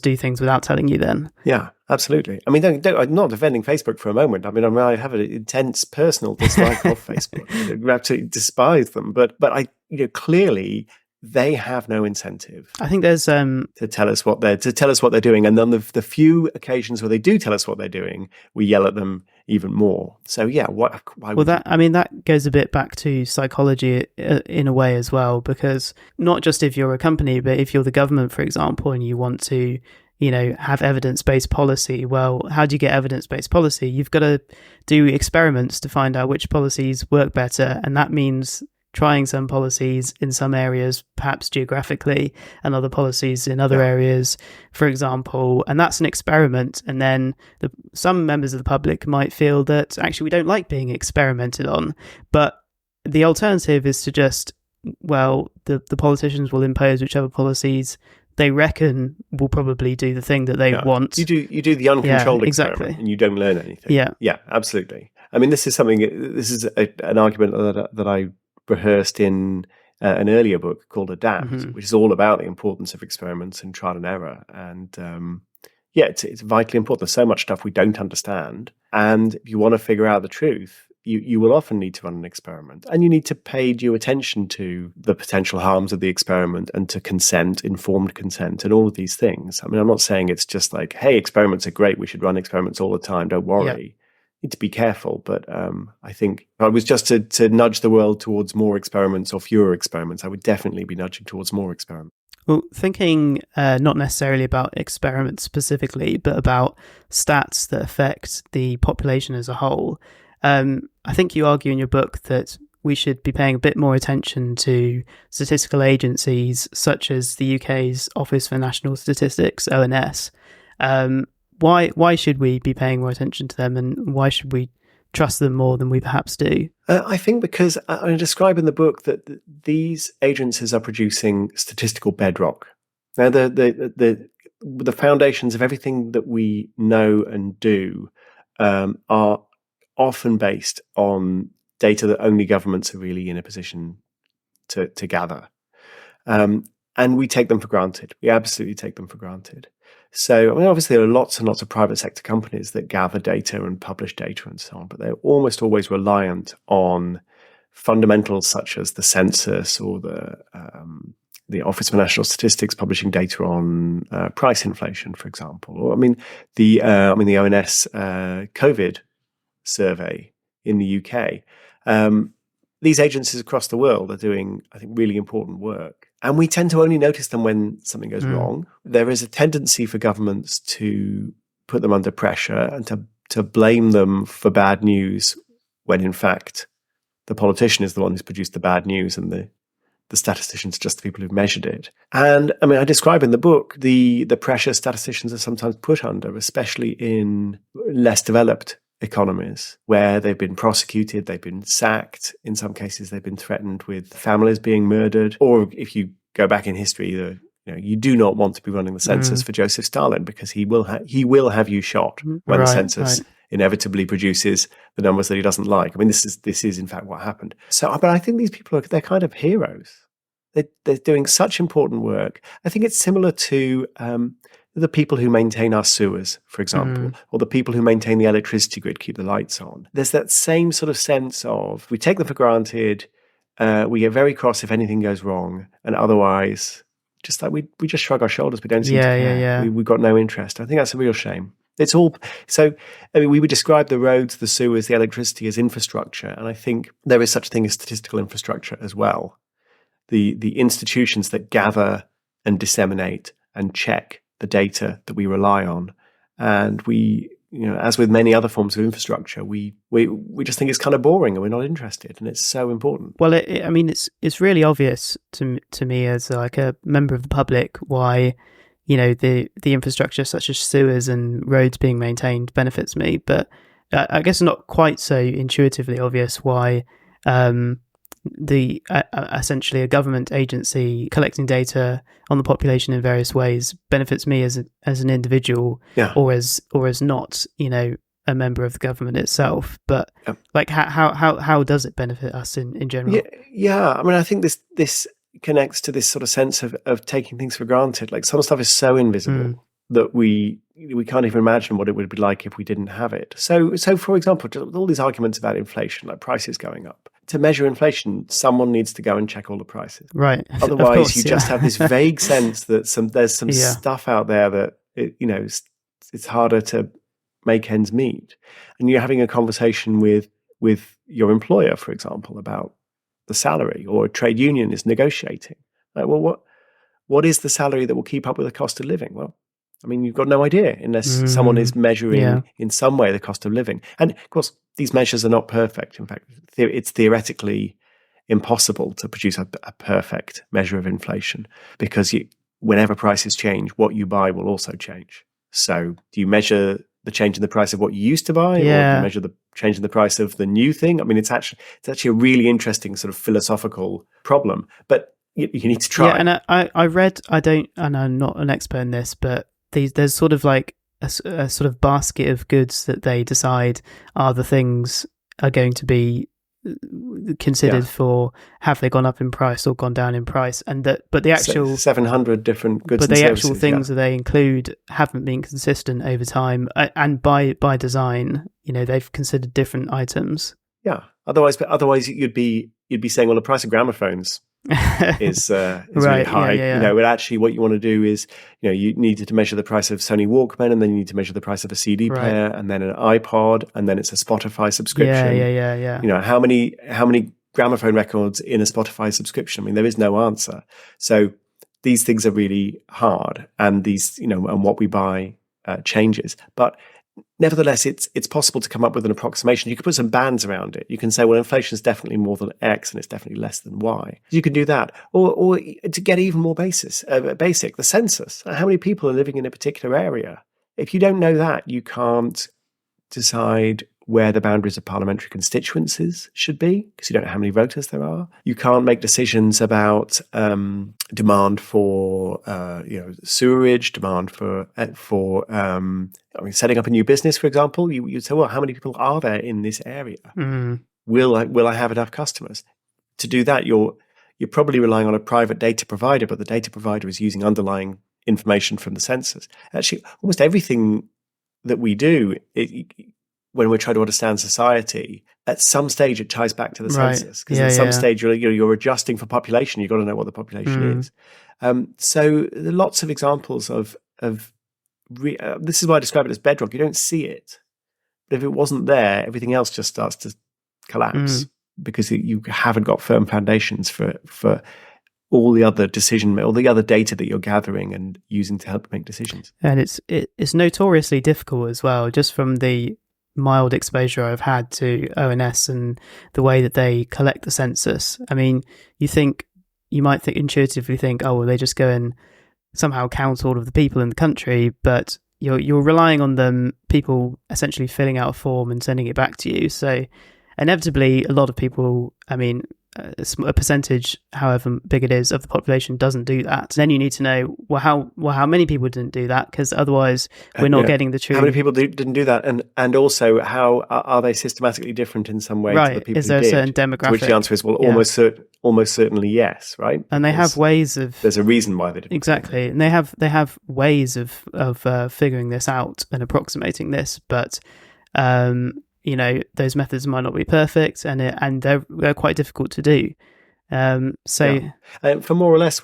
do things without telling you then. Yeah, absolutely. I mean, I'm not defending Facebook for a moment. I mean, I have an intense personal dislike of Facebook. I absolutely despise them. But I, clearly they have no incentive. I think there's to tell us what they're doing, and then the few occasions where they do tell us what they're doing, we yell at them even more. So yeah, why? Well, that goes a bit back to psychology in a way as well, because not just if you're a company, but if you're the government, for example, and you want to, have evidence-based policy. Well, how do you get evidence-based policy? You've got to do experiments to find out which policies work better, and that means trying some policies in some areas, perhaps geographically, and other policies in other areas, for example. And that's an experiment. And then some members of the public might feel that actually we don't like being experimented on. But the alternative is to just, the politicians will impose whichever policies they reckon will probably do the thing that they want. You do the uncontrolled experiment and you don't learn anything. Yeah, absolutely. I mean, this is an argument that I rehearsed in an earlier book called Adapt, which is all about the importance of experiments and trial and error. And it's vitally important. There's so much stuff we don't understand. And if you want to figure out the truth, you will often need to run an experiment. And you need to pay due attention to the potential harms of the experiment and to consent, informed consent, and all of these things. I mean, I'm not saying it's just like, hey, experiments are great. We should run experiments all the time. Don't worry. Yeah. Need to be careful, but I think if I was just to nudge the world towards more experiments or fewer experiments, I would definitely be nudging towards more experiments. Well, thinking not necessarily about experiments specifically, but about stats that affect the population as a whole, I think you argue in your book that we should be paying a bit more attention to statistical agencies such as the UK's Office for National Statistics, ONS. Why should we be paying more attention to them, and why should we trust them more than we perhaps do? I think because I describe in the book that these agencies are producing statistical bedrock. Now, the foundations of everything that we know and do are often based on data that only governments are really in a position to gather. And we take them for granted. We absolutely take them for granted. So, I mean, obviously, there are lots and lots of private sector companies that gather data and publish data and so on, but they're almost always reliant on fundamentals such as the census or the Office for National Statistics publishing data on price inflation, for example. Or, the ONS COVID survey in the UK. These agencies across the world are doing, I think, really important work. And we tend to only notice them when something goes wrong. There is a tendency for governments to put them under pressure and to blame them for bad news when, in fact, the politician is the one who's produced the bad news and the statisticians are just the people who've measured it. And I describe in the book the pressure statisticians are sometimes put under, especially in less developed economies where they've been prosecuted, they've been sacked. In some cases, they've been threatened with families being murdered. Or if you go back in history, you do not want to be running the census for Joseph Stalin because he will have you shot when the census inevitably produces the numbers that he doesn't like. This is in fact what happened. So, but I think these people they're kind of heroes. They're doing such important work. I think it's similar to the people who maintain our sewers, for example, or the people who maintain the electricity grid, keep the lights on. There's that same sort of sense of we take them for granted, we get very cross if anything goes wrong, and otherwise, just like we just shrug our shoulders. We don't seem to care. We've got no interest. I think that's a real shame. It's all so. We would describe the roads, the sewers, the electricity as infrastructure, and I think there is such a thing as statistical infrastructure as well. The institutions that gather and disseminate and check the data that we rely on, and we, as with many other forms of infrastructure, we just think it's kind of boring and we're not interested, and it's so important. Well, it's really obvious to me as like a member of the public why the infrastructure such as sewers and roads being maintained benefits me, but I guess not quite so intuitively obvious why essentially a government agency collecting data on the population in various ways benefits me as an individual, or as not a member of the government itself. But like how does it benefit us in general? I think this connects to this sort of sense of taking things for granted. Like some stuff is so invisible that we can't even imagine what it would be like if we didn't have it. So for example, all these arguments about inflation, like prices going up. To measure inflation, someone needs to go and check all the prices. Right. Otherwise, you just have this vague sense that there's some stuff out there that it's harder to make ends meet. And you're having a conversation with your employer, for example, about the salary, or a trade union is negotiating. Like, well, what is the salary that will keep up with the cost of living? Well, you've got no idea unless someone is measuring in some way the cost of living. And of course, these measures are not perfect. In fact, it's theoretically impossible to produce a perfect measure of inflation because whenever prices change, what you buy will also change. So do you measure the change in the price of what you used to buy, or do you measure the change in the price of the new thing? It's actually a really interesting sort of philosophical problem, but you need to try. Yeah, and I read, and I'm not an expert in this, but there's sort of like a sort of basket of goods that they decide are the things are going to be considered for have they gone up in price or gone down in price, and but the actual 700 different goods, but the actual things that they include haven't been consistent over time, and by design, they've considered different items. Yeah. Otherwise, you'd be saying, well, the price of gramophones is right, really high. But actually what you want to do is, you needed to measure the price of Sony Walkman, and then you need to measure the price of a CD player, and then an iPod, and then it's a Spotify subscription. Yeah. How many gramophone records in a Spotify subscription? There is no answer. So these things are really hard, and these, and what we buy changes. But nevertheless, it's possible to come up with an approximation. You can put some bands around it. You can say, well, inflation is definitely more than X and it's definitely less than Y. You can do that. Or to get even more basic, the census. How many people are living in a particular area? If you don't know that, you can't decide where the boundaries of parliamentary constituencies should be, because you don't know how many voters there are. You can't make decisions about demand for sewerage, demand for setting up a new business, for example. You say, well, how many people are there in this area? Will I have enough customers? To do that, you're you're probably relying on a private data provider, but the data provider is using underlying information from the census. Actually, almost everything that we do when we try to understand society, at some stage it ties back to the census, because at some stage you're adjusting for population. You've got to know what the population is. So there are lots of examples of this is why I describe it as bedrock. You don't see it, but if it wasn't there, everything else just starts to collapse because you haven't got firm foundations for all the other all the other data that you're gathering and using to help make decisions. And it's notoriously difficult as well, just from the mild exposure I've had to ONS and the way that they collect the census. I mean, you might intuitively think, oh, well, they just go and somehow count all of the people in the country, but you're relying on people essentially filling out a form and sending it back to you. So inevitably, a lot of people, I mean, a percentage, however big it is, of the population doesn't do that. Then you need to know, how many people didn't do that, because otherwise we're not getting the true. How many people didn't do that, and also how are they systematically different in some way to the people is there who a did? certain demographic? To which the answer is almost certainly yes, right? And they have ways of. There's a reason why they didn't. Exactly, and they have ways of figuring this out and approximating this, but. Those methods might not be perfect, and they're quite difficult to do. For more or less,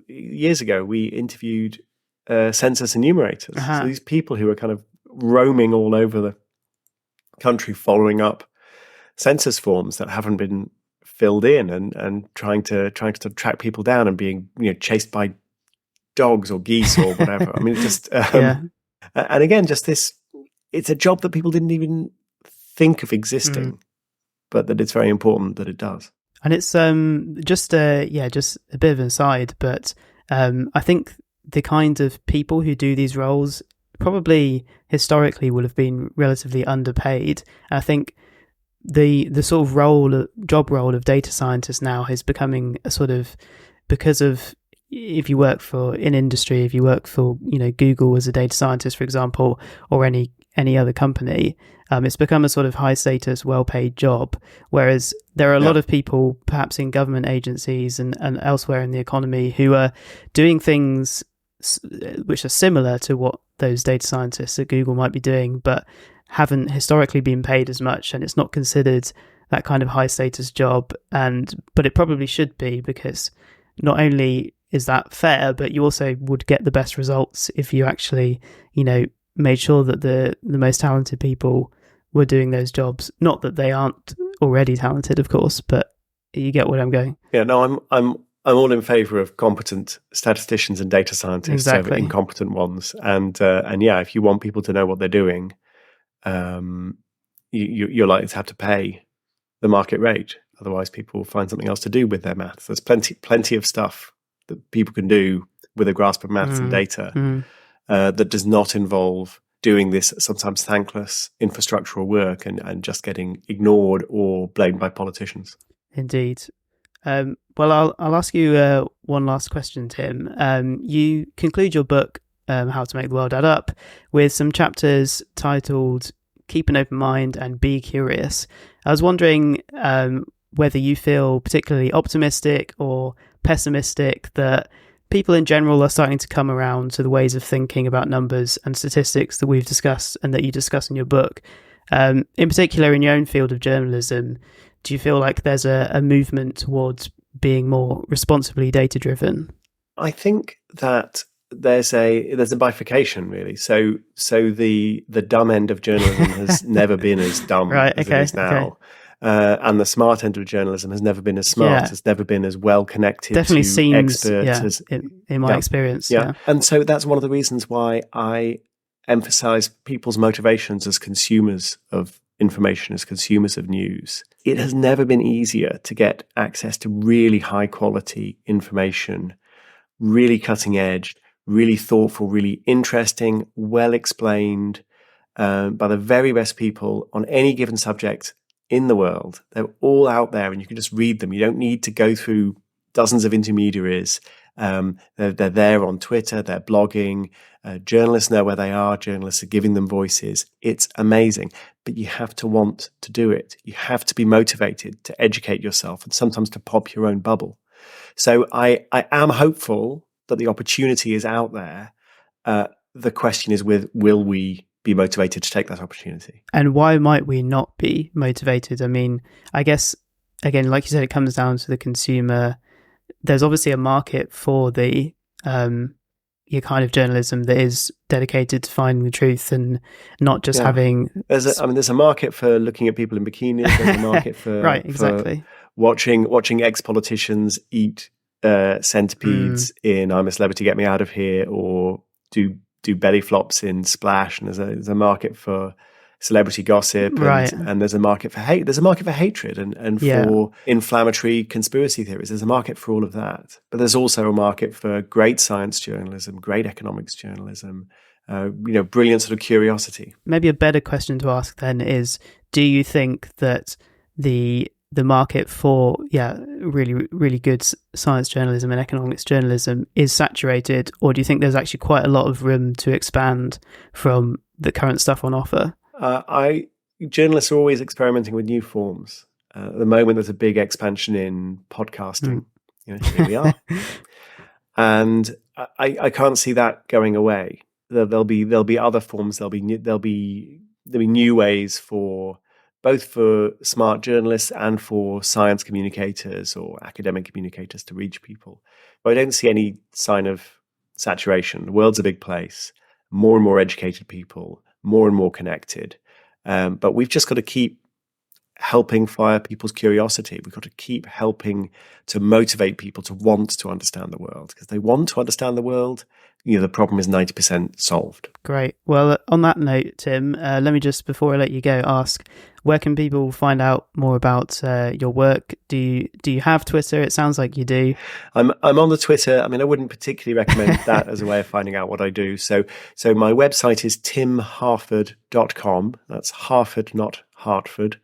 years ago we interviewed census enumerators. So these people who are kind of roaming all over the country, following up census forms that haven't been filled in, and trying to track people down and being chased by dogs or geese or whatever. I mean, and again, just this. It's a job that people didn't even think of existing, but that it's very important that it does. And it's just a bit of an aside, but I think the kind of people who do these roles probably historically would have been relatively underpaid. I think the sort of job role of data scientist now is becoming a sort of, because of, if you work in industry, if you work for Google as a data scientist, for example, or any other company, it's become a sort of high status, well paid job. Whereas there are a lot of people, perhaps in government agencies and elsewhere in the economy, who are doing things which are similar to what those data scientists at Google might be doing, but haven't historically been paid as much, and it's not considered that kind of high status job. But it probably should be, because not only is that fair, but you also would get the best results if you actually, made sure that the most talented people were doing those jobs. Not that they aren't already talented, of course, but you get where I'm going. Yeah, no, I'm all in favour of competent statisticians and data scientists over incompetent ones. And if you want people to know what they're doing, you're likely to have to pay the market rate. Otherwise, people will find something else to do with their maths. There's plenty of stuff that people can do with a grasp of maths and data that does not involve doing this sometimes thankless infrastructural work and just getting ignored or blamed by politicians. Indeed. Well, I'll ask you one last question, Tim. You conclude your book, How to Make the World Add Up, with some chapters titled Keep an Open Mind and Be Curious. I was wondering whether you feel particularly optimistic or pessimistic that people in general are starting to come around to the ways of thinking about numbers and statistics that we've discussed and that you discuss in your book. In particular, in your own field of journalism, do you feel like there's a movement towards being more responsibly data-driven? I think that there's a bifurcation, really. So the dumb end of journalism has never been as dumb as it is now. Okay. And the smart end of journalism has never been as smart, has never been as well connected Definitely to seems, experts. In my experience. Yeah. And so that's one of the reasons why I emphasize people's motivations as consumers of information, as consumers of news. It has never been easier to get access to really high quality information, really cutting edge, really thoughtful, really interesting, well explained by the very best people on any given subject in the world. They're all out there and you can just read them. You don't need to go through dozens of intermediaries. They're there on Twitter, they're blogging. Journalists know where they are. Journalists are giving them voices. It's amazing. But you have to want to do it. You have to be motivated to educate yourself and sometimes to pop your own bubble. So I am hopeful that the opportunity is out there. The question is, will we be motivated to take that opportunity? And why might we not be motivated? I mean, I guess, again, like you said, it comes down to the consumer. There's obviously a market for the your kind of journalism that is dedicated to finding the truth and not just having. There's a market for looking at people in bikinis. There's a market for right, exactly. For watching ex-politicians eat centipedes in "I'm a Celebrity, Get Me Out of Here," or do belly flops in Splash. And there's a market for celebrity gossip, and there's a market for hate. There's a market for hatred and for inflammatory conspiracy theories. There's a market for all of that. But there's also a market for great science journalism, great economics journalism, brilliant sort of curiosity. Maybe a better question to ask then is, do you think that the market for really, really good science journalism and economics journalism is saturated, or do you think there's actually quite a lot of room to expand from the current stuff on offer? Journalists are always experimenting with new forms. At the moment, there's a big expansion in podcasting. Here we are, and I can't see that going away. There'll be other forms. There'll be new ways for both for smart journalists and for science communicators or academic communicators to reach people. But I don't see any sign of saturation. The world's a big place. More and more educated people, more and more connected. But we've just got to keep helping fire people's curiosity. We've got to keep helping to motivate people to want to understand the world, because they want to understand the world. The problem is 90% solved. Great. Well, on that note, Tim, let me just, before I let you go, ask, where can people find out more about your work? Do you have Twitter? It sounds like you do. I'm on the Twitter. I mean, I wouldn't particularly recommend that as a way of finding out what I do. So my website is timharford.com. That's Harford, not Hartford.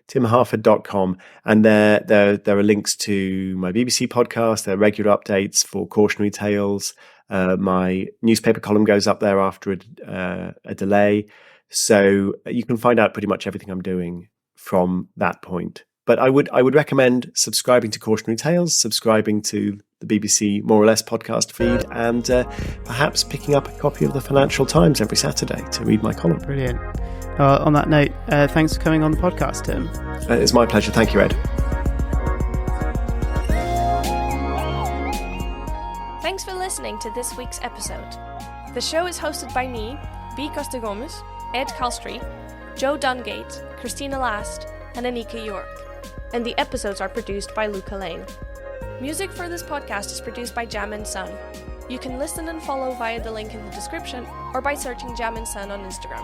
timharford.com, and there are links to my BBC podcast. There are regular updates for cautionary tales. My newspaper column goes up there after a delay, so you can find out pretty much everything I'm doing from that point. But I would recommend subscribing to Cautionary Tales, subscribing to the BBC More or Less podcast feed, and perhaps picking up a copy of the Financial Times every Saturday to read my column. Brilliant. On that note, thanks for coming on the podcast, Tim. It's my pleasure. Thank you, Ed. Thanks for listening to this week's episode. The show is hosted by me, B. Costa Gomez, Ed Calstry, Joe Dungate, Christina Last, and Anika York. And the episodes are produced by Luca Lane. Music for this podcast is produced by Jam and Sun. You can listen and follow via the link in the description or by searching Jam and Sun on Instagram.